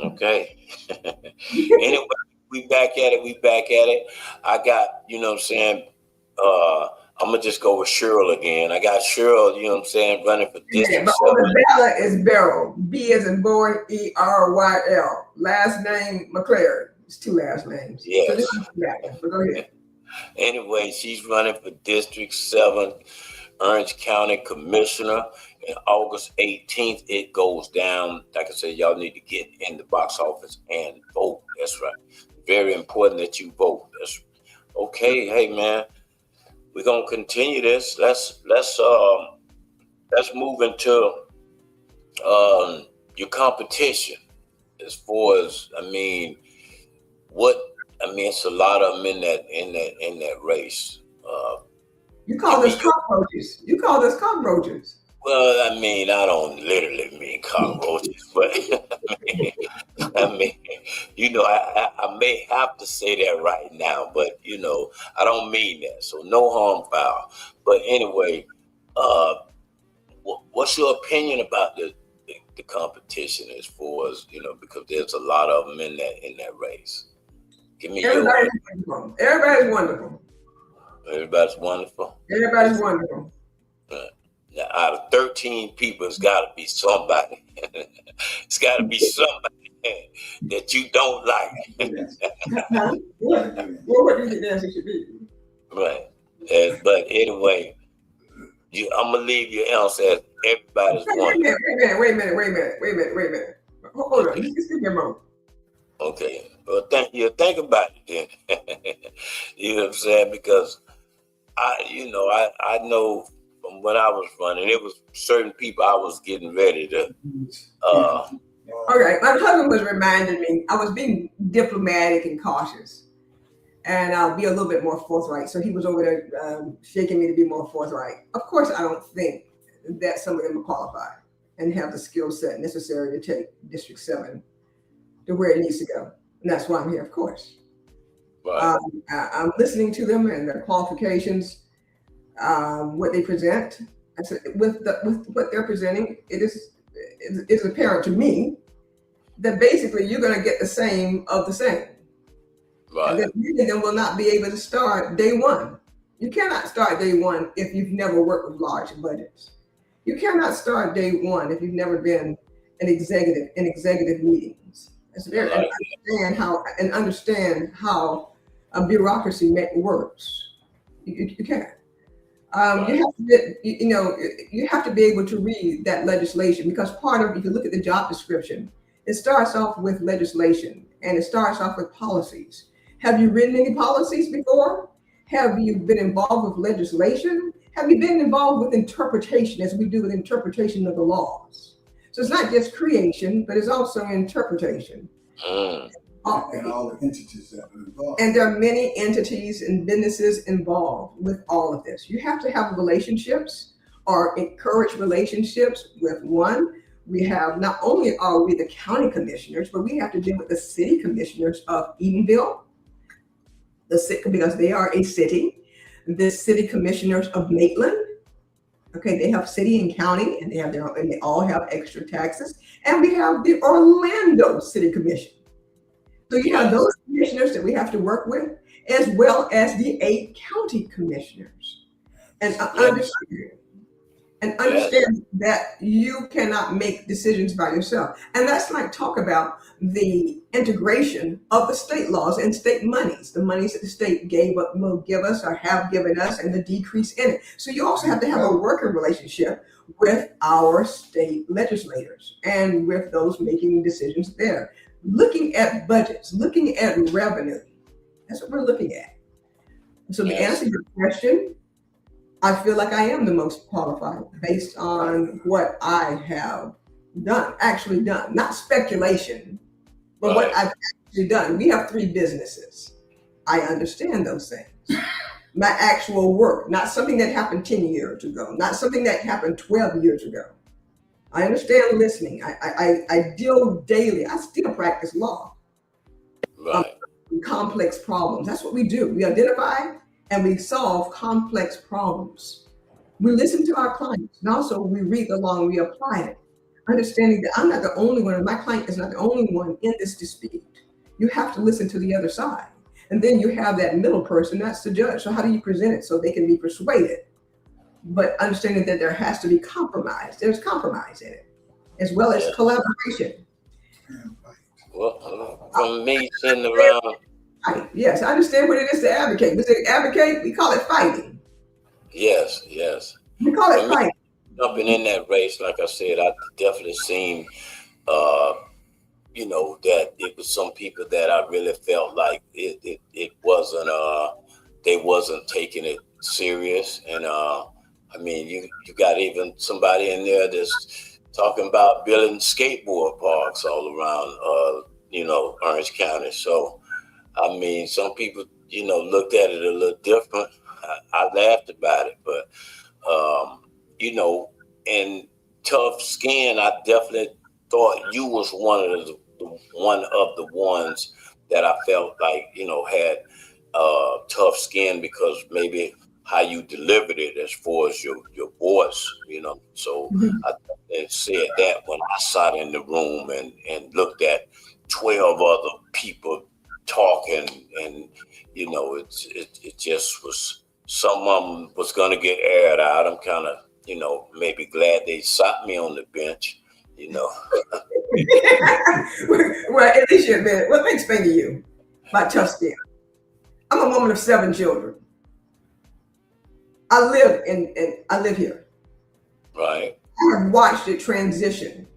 S6: Okay. Anyway, we back at it. I got, you know what I'm saying, I'm going to just go with Cheryl again. I got Cheryl, you know what I'm saying, running for district.
S10: But on the ballot is Beryl. B as in boy, E-R-Y-L. Last name, McLaren. It's two last names.
S6: Yes.
S10: So this is that. But go ahead.
S6: Anyway, she's running for District 7, Orange County Commissioner. And August 18th, it goes down. Like I said, y'all need to get in the box office and vote. That's right. Very important that you vote. That's okay. Hey man, we're gonna continue this. Let's move into your competition. As far as it's a lot of them in that race.
S10: You call us cockroaches. You call us cockroaches.
S6: Well, I don't literally mean cockroaches, but I may have to say that right now, but I don't mean that. So no harm foul. But anyway, what's your opinion about the competition as far as because there's a lot of them in that race? Give me
S10: Everybody's wonderful. Everybody's wonderful.
S6: Everybody's wonderful.
S10: Everybody's wonderful.
S6: Now, out of 13 people, it's got to be somebody. It's got to be somebody that you don't like.
S10: What do you think the answer should be?
S6: Right. But anyway, I'm going to leave your answer as everybody's wonderful.
S10: Wait a minute. Hold on. Just give me a moment.
S6: Okay. Well, think about it then. You know what I'm saying? Because I know from when I was running, it was certain people I was getting ready to. All
S10: right, my husband was reminding me I was being diplomatic and cautious, and I'll be a little bit more forthright. So he was over there shaking me to be more forthright. Of course, I don't think that some of them are qualified and have the skill set necessary to take District 7 to where it needs to go. And that's why I'm here, of course.
S6: Right.
S10: I'm listening to them and their qualifications, what they present. I said, with what they're presenting, it's apparent to me that basically you're going to get the same of the same.
S6: Right.
S10: And that many of them will not be able to start day one. You cannot start day one if you've never worked with large budgets. You cannot start day one if you've never been an executive in executive meetings. It's very understand how a bureaucracy works. You can't. You have to be able to read that legislation, because if you look at the job description, it starts off with legislation and it starts off with policies. Have you written any policies before? Have you been involved with legislation? Have you been involved with interpretation, as we do with interpretation of the laws? So it's not just creation, but it's also interpretation.
S11: And all the entities that are involved.
S10: And there are many entities and businesses involved with all of this. You have to have relationships or encourage relationships with one. We have, not only are we the county commissioners, but we have to deal with the city commissioners of Edenville, because they are a city. The city commissioners of Maitland. Okay, they have city and county, and they all have extra taxes. And we have the Orlando City Commission. So you have those commissioners that we have to work with, as well as the 8 county commissioners. And understand that you cannot make decisions by yourself. And that's like talk about the integration of the state laws and state monies, the monies that the state will give us or have given us, and the decrease in it. So you also have to have a working relationship with our state legislators and with those making decisions there. Looking at budgets, looking at revenue. That's what we're looking at. So to answer your question, I feel like I am the most qualified based on what I have actually done. Not speculation, but what I've actually done. We have 3 businesses. I understand those things. My actual work, not something that happened 10 years ago, not something that happened 12 years ago. I understand listening. I deal daily. I still practice law. Complex problems. That's what we do. We identify and we solve complex problems. We listen to our clients, and also we read the law and we apply it. Understanding that I'm not the only one, and my client is not the only one in this dispute. You have to listen to the other side. And then you have that middle person, that's the judge. So how do you present it so they can be persuaded? But understanding that there has to be compromise. There's compromise in it, as well as collaboration.
S6: Well, from me sitting around.
S10: Yes, I understand what it is to advocate. We say advocate, we call it fighting.
S6: Yes.
S10: We call it fight.
S6: Jumping in that race, like I said, I definitely seen, that it was some people that I really felt like it wasn't, they wasn't taking it serious. And you got even somebody in there that's talking about building skateboard parks all around, Orange County. So, some people, looked at it a little different. I laughed about it, but, and tough skin, I definitely thought you was one of the ones that I felt like, had tough skin because maybe how you delivered it as far as your voice, So I said that when I sat in the room and looked at 12 other people talking, and it just was, some of them was gonna get aired out. I'm kind of maybe glad they sat me on the bench,
S10: Well, at least you admit it. Let me explain to you my tough skin. I'm a woman of 7 children. I live here.
S6: Right.
S10: I have watched it transition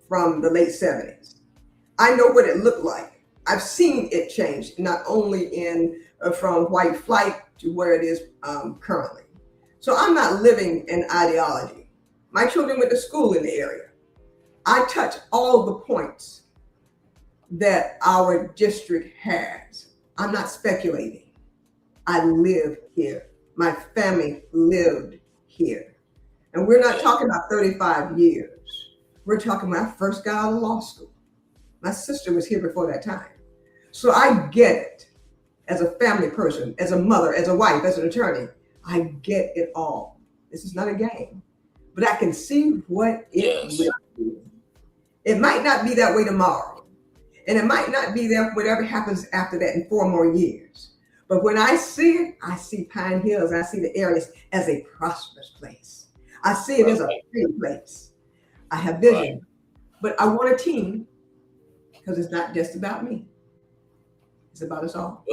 S10: from the late 70s. I know what it looked like. I've seen it change, not only from white flight to where it is currently. So I'm not living an ideology. My children went to school in the area. I touch all the points that our district has. I'm not speculating. I live here. My family lived here. And we're not talking about 35 years. We're talking when I first got out of law school. My sister was here before that time. So I get it as a family person, as a mother, as a wife, as an attorney. I get it all. This is not a game. But I can see what it will be. It might not be that way tomorrow. And it might not be there whatever happens after that in 4 more years. But when I see it, I see Pine Hills, I see the areas as a prosperous place. I see it as a pretty place. I have vision. But I want a team because it's not just about me. It's about us all.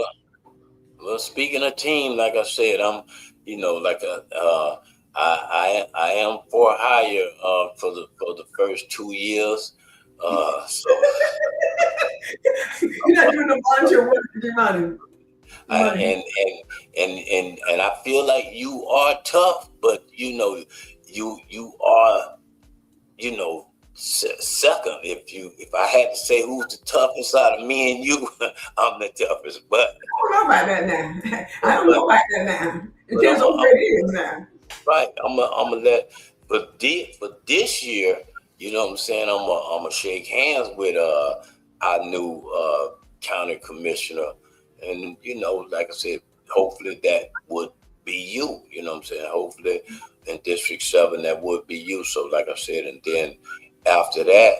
S6: Well, speaking of team, like I said, I'm, I am for hire for the first 2 years. So
S10: you're not doing no volunteer work to get money.
S6: And I feel like you are tough, but you are second. If I had to say who's the toughest out of me and you, I'm the toughest. But
S10: I don't know about that now. I don't know about that now. It depends on where it is now.
S6: Right. I'm gonna let. But this year, you know what I'm saying? I'm gonna shake hands with our new county commissioner, and like I said, hopefully that would be you. You know what I'm saying? Hopefully in District 7 that would be you. So like I said, and then after that,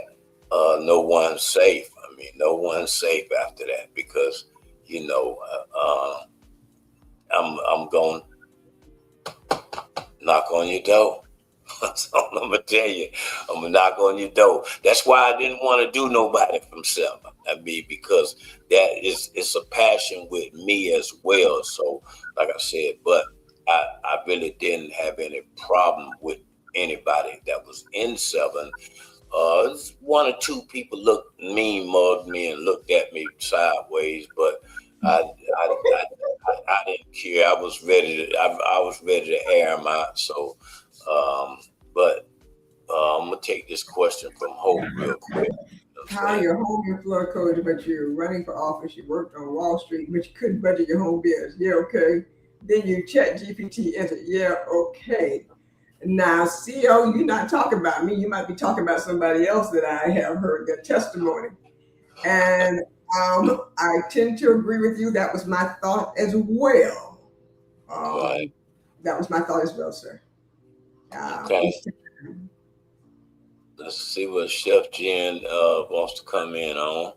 S6: no one's safe. No one's safe after that because I'm going to knock on your door. So I'm gonna tell you, I'm gonna knock on your door. That's why I didn't want to do nobody from 7. Because it's a passion with me as well. So like I said, but I really didn't have any problem with anybody that was in 7. 1 or 2 people mugged me and looked at me sideways, but I didn't care. I was ready to air them out. So, but I'm gonna take this question from Hope real quick.
S10: How you're home in Florida coach, but you're running for office. You worked on Wall Street, but you couldn't budget your home bills. Yeah, okay. Then you chat GPT answer. Yeah, okay. Now, CEO, you're not talking about me. You might be talking about somebody else that I have heard their testimony. And I tend to agree with you. That was my thought as well. That was my thought as well, sir.
S6: Okay. Let's see what Chef Jen wants to come in on.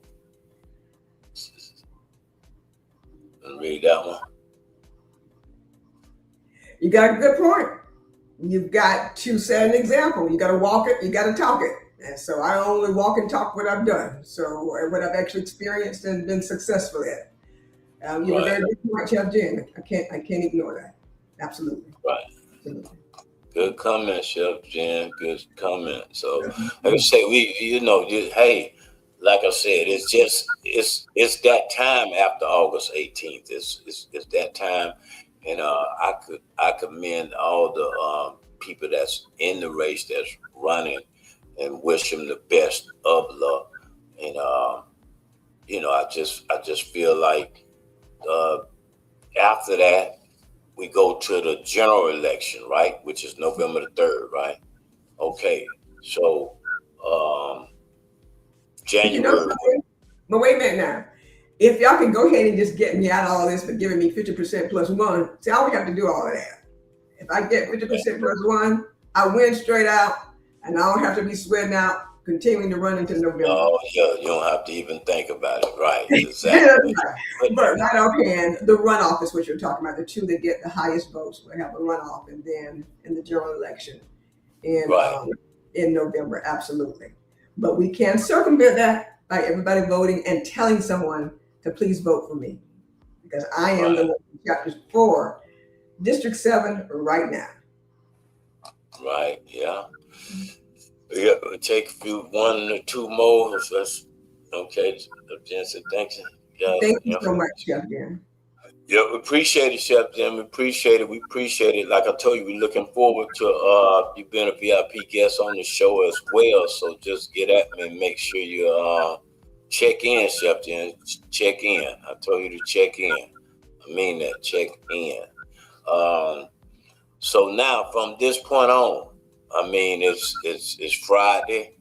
S6: And read that one.
S10: You got a good point. You've got to set an example. You got to walk it. You got to talk it. And so I only walk and talk what I've done. So what I've actually experienced and been successful at. You were very good point, Chef Jen. I can't ignore that. Absolutely.
S6: Right.
S10: Absolutely.
S6: Good comment, Chef Jen. Good comment. So, like I say, hey, like I said, it's that time after August 18th. It's that time, and I commend all the people that's in the race that's running, and wish them the best of luck. And I just feel like after that, we go to the general election, right? Which is November the 3rd, right? Okay. So,
S10: But you know
S6: January.
S10: something? But wait a minute now. If y'all can go ahead and just get me out of all this for giving me 50% plus one, see, I don't have to do all of that. If I get 50% plus one, I win straight out, and I don't have to be sweating out, continuing to run into November.
S6: Oh, yeah, you don't have to even think about it, right? Exactly.
S10: But right offhand, the runoff is what you're talking about. The two that get the highest votes will have a runoff, and then in the general election in November, absolutely. But we can circumvent that by everybody voting and telling someone to please vote for me, because I am the one in Chapter 4, District 7 right now.
S6: Right, yeah. Yeah, we'll take one or two more. That's okay. Jen said, thanks.
S10: Thank you so much, Chef Jen.
S6: Yeah, we appreciate it, Chef Jen. We appreciate it. We appreciate it. Like I told you, we're looking forward to you being a VIP guest on the show as well. So just get at me and make sure you check in, Chef Jen. Check in. I told you to check in. I mean that. Check in. So now from this point on, I mean it's Friday.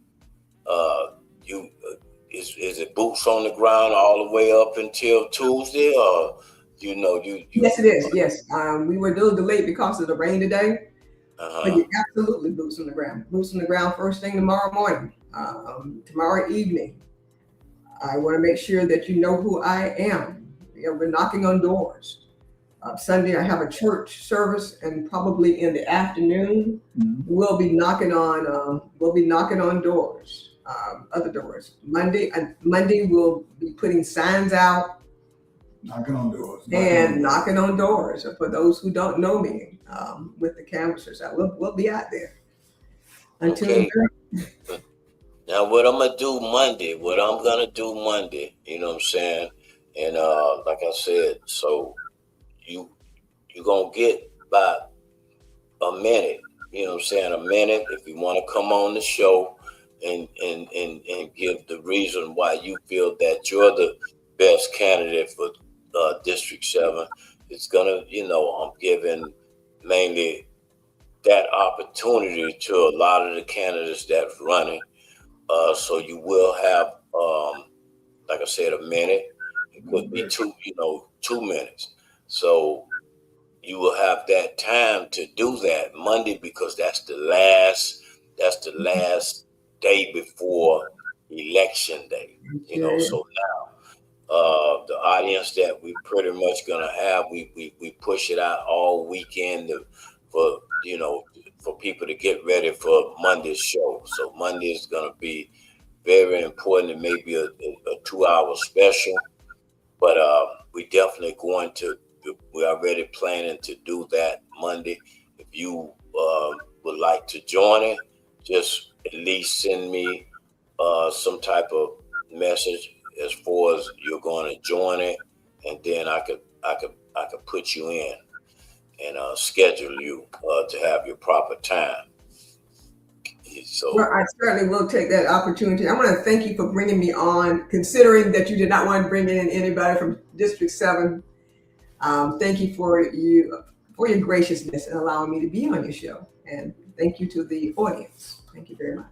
S6: Is it boots on the ground all the way up until Tuesday, or you?
S10: Yes, it is. Yes, we were a little delayed because of the rain today, but you absolutely boots on the ground. Boots on the ground first thing tomorrow morning, tomorrow evening. I want to make sure that you know who I am. We're knocking on doors. Sunday, I have a church service, and probably in the afternoon, we'll be knocking on doors, other doors. Monday, we'll be putting signs out,
S11: knocking on doors,
S10: knocking on doors. For those who don't know me, with the canvassers, we'll be out there until.
S6: Okay. Now, what I'm gonna do Monday? You know what I'm saying? And like I said, so. You're going to get about a minute, you know what I'm saying? A minute if you want to come on the show and give the reason why you feel that you're the best candidate for District 7. It's going to, I'm giving mainly that opportunity to a lot of the candidates that's running. So you will have, like I said, a minute. It could be 2 minutes. So you will have that time to do that Monday, because that's the last day before election day. So now the audience that we pretty much gonna have, we push it out all weekend for people to get ready for Monday's show. So Monday is gonna be very important. It may be a 2-hour special, but we definitely going to. We're already planning to do that Monday. If you would like to join it, just at least send me some type of message as far as you're going to join it, and then I could put you in and schedule you to have your proper time. So,
S10: well, I certainly will take that opportunity. I want to thank you for bringing me on, considering that you did not want to bring in anybody from District 7. Thank you for your graciousness and allowing me to be on your show. And thank you to the audience. Thank you very much.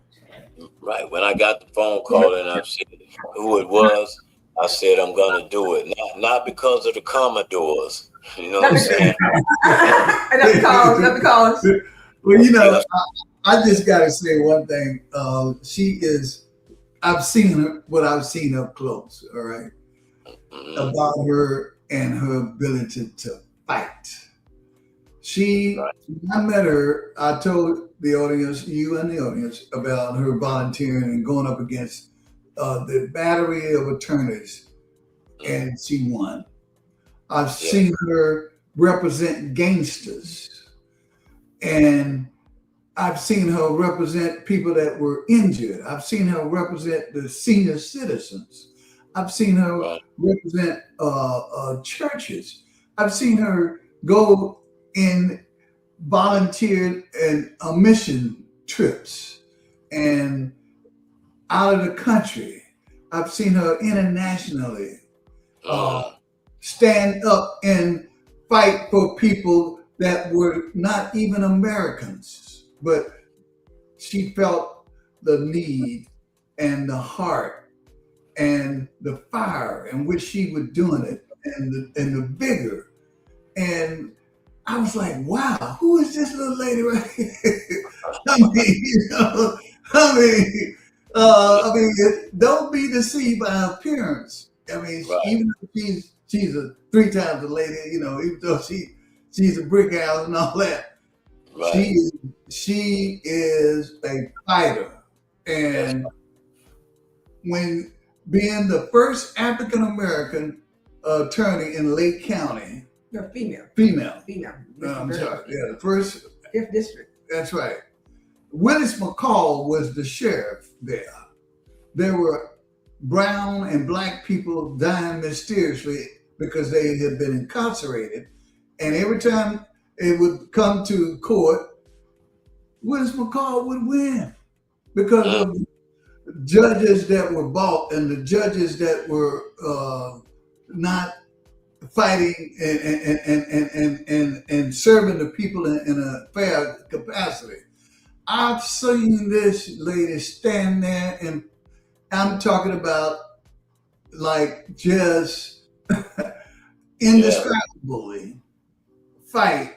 S6: Right. When I got the phone call and I said who it was, I said I'm going to do it. Not because of the Commodores. You know what I'm saying?
S10: Not because.
S11: Well, I just got to say one thing. I've seen what I've seen up close, all right, about her and her ability to fight. When I met her, I told the audience, you and the audience, about her volunteering and going up against the battery of attorneys, and she won. I've seen her represent gangsters, and I've seen her represent people that were injured. I've seen her represent the senior citizens. I've seen her represent churches. I've seen her go in volunteer and mission trips and out of the country. I've seen her internationally stand up and fight for people that were not even Americans, but she felt the need and the heart and the fire in which she was doing it and the vigor. And I was like, wow, who is this little lady right here? I mean, don't be deceived by appearance. I mean, even if she's a 3 times a lady, even though she's a brick house and all that, she is a fighter. And when being the first African American attorney in Lake County, female. I'm sorry. Yeah, the first
S10: 5th district.
S11: That's right. Willis McCall was the sheriff there. There were brown and black people dying mysteriously because they had been incarcerated. And every time it would come to court, Willis McCall would win because of judges that were bought and the judges that were not fighting and serving the people in a fair capacity. I've seen this lady stand there, and I'm talking about like just indescribably fight.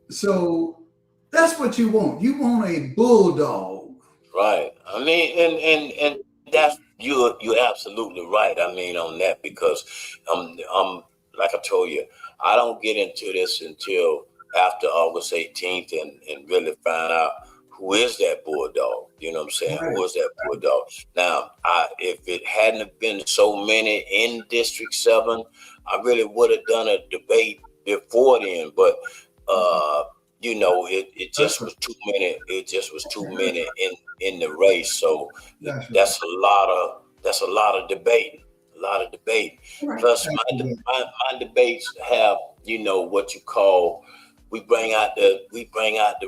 S11: So that's what you want. You want a bulldog.
S6: Right. I mean, and that's you're absolutely right. I mean, on that, because like I told you, I don't get into this until after August 18th and really find out who is that bulldog. You know what I'm saying? Right. Who is that bulldog? Now, if it hadn't have been so many in District 7, I really would have done a debate before then. But it just was too many. It just was too many in the race. So that's a lot of debating. A lot of debate. Right. Plus, my debates have what you call. We bring out the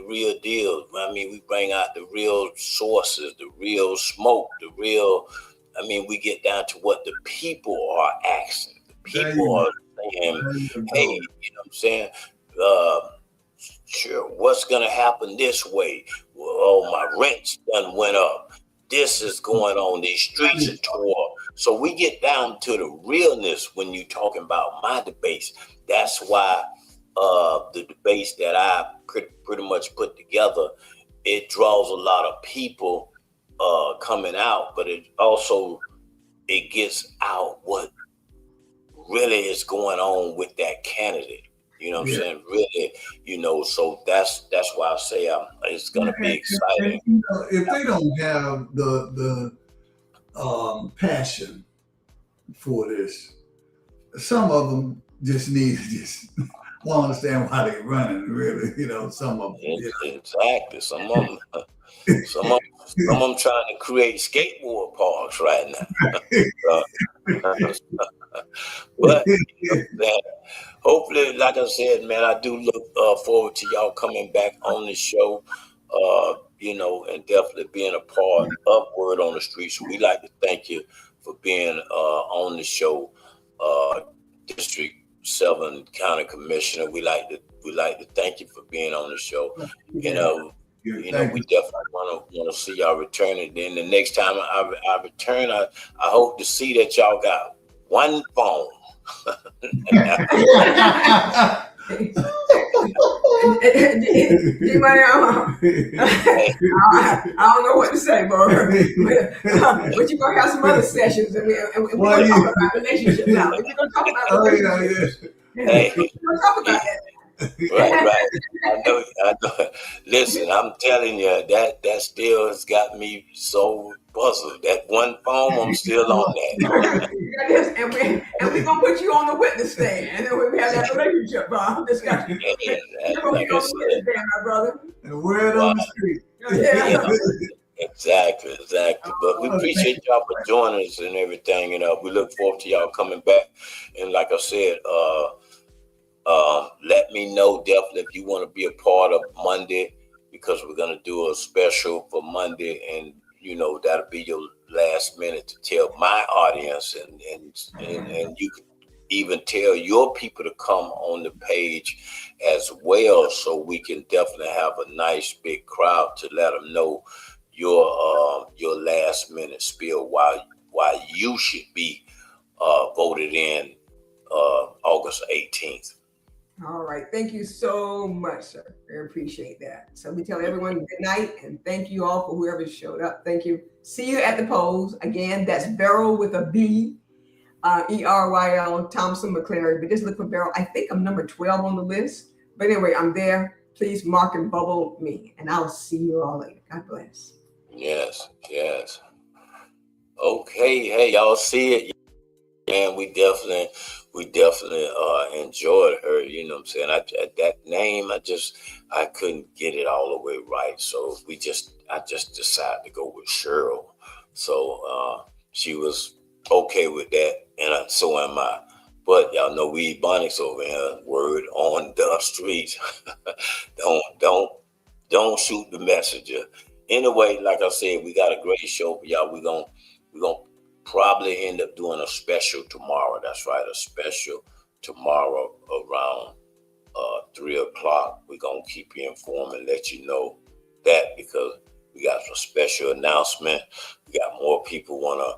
S6: real deal. I mean, we bring out the real sources, the real smoke, we get down to what the people are asking. The people are saying, hey, you know what I'm saying? Sure, what's going to happen this way? Well, my rents done went up. This is going on. These streets are tore. So we get down to the realness when you're talking about my debates. That's why the debates that I pretty much put together, it draws a lot of people coming out, but it gets out what really is going on with that candidate. You know what I'm saying? Really, so that's why I say it's going to be exciting.
S11: And, if they don't have the passion for this, some of them just need to just won't understand why they're running. Really, some of them.
S6: Exactly. Some of them trying to create skateboard parks right now. But hopefully, like I said, man, I do look forward to y'all coming back on the show, and definitely being a part of Word on the Street. So we like to thank you for being on the show, District 7 County Commissioner. We like to thank you for being on the show. We definitely want to see y'all return. And then the next time I return, I hope to see that y'all got one phone.
S10: I don't know what to say, bro. But you're gonna have some other sessions, and we're gonna talk about relationships now. We're gonna talk about relationships. We're gonna talk about that.
S6: Right. I know. Listen, I'm telling you, that still has got me so puzzled. That one poem, I'm still on that.
S10: and we gonna put you on the witness stand, and then we have that relationship discussion.
S6: Yeah,
S10: You're gonna
S6: like
S10: be
S6: I
S10: on the witness
S6: said,
S10: stand, my brother.
S11: And word on the street.
S10: Yeah.
S6: exactly. But we appreciate y'all for joining us and everything, and we look forward to y'all coming back. And like I said, let me know definitely if you want to be a part of Monday, because we're gonna do a special for Monday, and that'll be your last minute to tell my audience, and you can even tell your people to come on the page as well, so we can definitely have a nice big crowd to let them know your last minute spiel why you should be voted in August 18th.
S10: All right. Thank you so much, sir. I appreciate that. So we tell everyone good night, and thank you all for whoever showed up. Thank you. See you at the polls. Again, that's Beryl with a B, ERYL, Thompson McClary. But just look for Beryl. I think I'm number 12 on the list. But anyway, I'm there. Please mark and bubble me, and I'll see you all later. God bless.
S6: Yes. Okay. Hey, y'all see it? And we definitely enjoyed her. You know what I'm saying? That name, I couldn't get it all the way right. So I just decided to go with Cheryl. So she was okay with that, and so am I. But y'all know we Ebonics over here. Word on the street. Don't shoot the messenger. Anyway, like I said, we got a great show for y'all. We're gonna probably end up doing a special tomorrow. That's right, a special tomorrow around 3:00. We're gonna keep you informed and let you know that, because we got some special announcement. We got more people wanna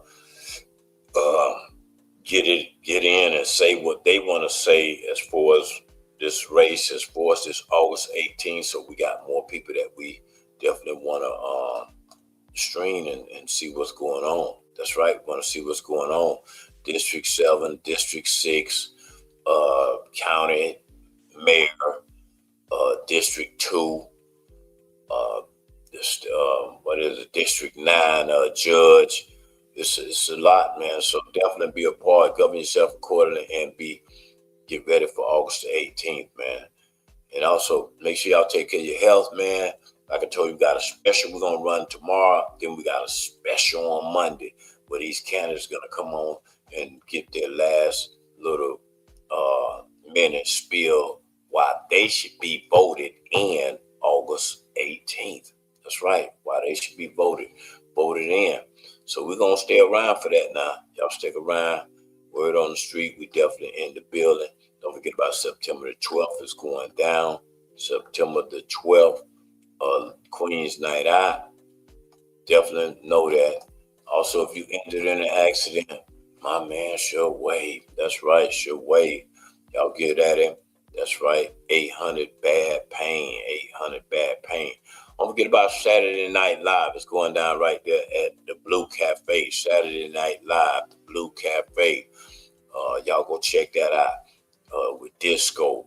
S6: get in and say what they want to say as far as this race, as far as this August 18th. So we got more people that we definitely want to stream and see what's going on. That's right. We want to see what's going on. District 7, District 6, County Mayor, District 2, District 9, Judge. It's a lot, man. So definitely be a part, govern yourself accordingly, and get ready for August the 18th, man. And also make sure y'all take care of your health, man. Like I told you, we got a special we're gonna run tomorrow. Then we got a special on Monday where these candidates gonna come on and get their last little minute spiel why they should be voted in August 18th. That's right, why they should be voted in. So we're gonna stay around for that now. Y'all stick around. Word on the street, we definitely in the building. Don't forget about September the 12th is going down. September the 12th, Queen's Night Out. Definitely know that. Also, if you entered in an accident, my man, should wave. That's right, should wave. Y'all get at him. That's right, 800 bad pain, 800 bad pain. Don't forget about Saturday Night Live. It's going down right there at the Blue Cafe. Saturday Night Live, the Blue Cafe. Y'all go check that out with Disco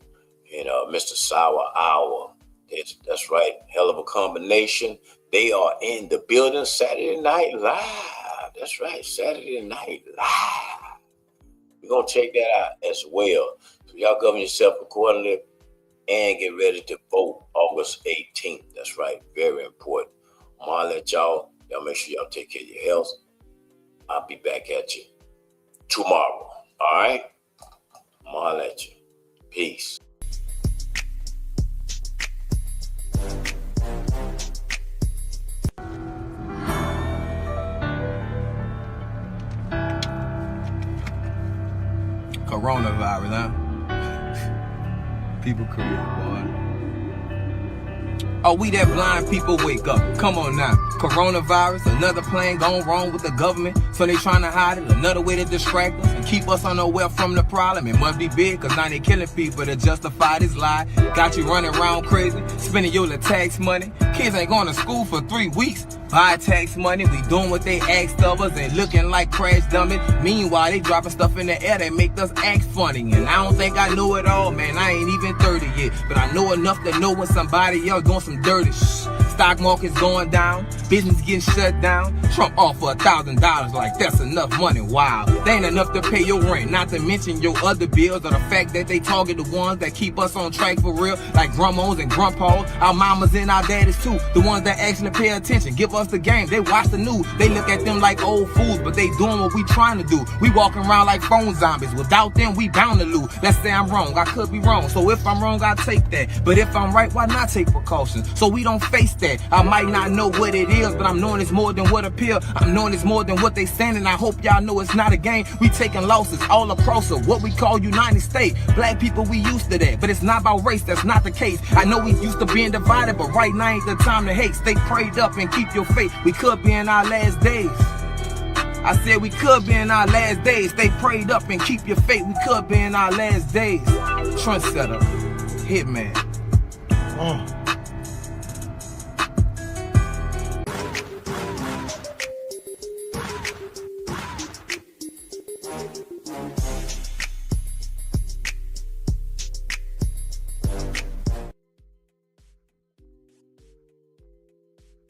S6: and Mr. Sour Hour. That's right. Hell of a combination. They are in the building Saturday Night Live. That's right. Saturday Night Live. We're going to check that out as well. So y'all govern yourself accordingly and get ready to vote August 18th. That's right. Very important. I'm going to let y'all make sure y'all take care of your health. I'll be back at you tomorrow. All right? I'm going to let you. Peace.
S12: Coronavirus, huh? People create, boy. Oh, we that blind people wake up. Come on now. Coronavirus, another plan gone wrong with the government. So they trying to hide it. Another way to distract us and keep us unaware from the problem. It must be big, cause now they killing people to justify this lie. Got you running around crazy, spending your little tax money. Kids ain't going to school for 3 weeks. Buy tax money, we doing what they asked of us and looking like crash dummies. Meanwhile, they dropping stuff in the air that make us act funny. And I don't think I know it all, man. I ain't even 30 yet. But I know enough to know when somebody else doing some dirty shh. Stock market's going down, business getting shut down. Trump offer $1,000 like that's enough money. Wow, they ain't enough to pay your rent, not to mention your other bills, or the fact that they target the ones that keep us on track for real, like grandmas and grandpas, our mamas and our daddies too, the ones that actually pay attention, give us the game, they watch the news, they look at them like old fools, but they doing what we trying to do. We walking around like phone zombies, without them we bound to lose. Let's say I'm wrong, I could be wrong, so if I'm wrong I take that, but if I'm right, why not take precautions, so we don't face that. I might not know what it is, but I'm knowing it's more than what appear. I'm knowing it's more than what they saying, and I hope y'all know it's not a game. We taking losses all across what we call United States. Black people, we used to that, but it's not about race, that's not the case. I know we used to being divided, but right now ain't the time to hate. Stay prayed up and keep your faith. We could be in our last days. I said we could be in our last days. Stay prayed up and keep your faith. We could be in our last days. Trendsetter, Hitman.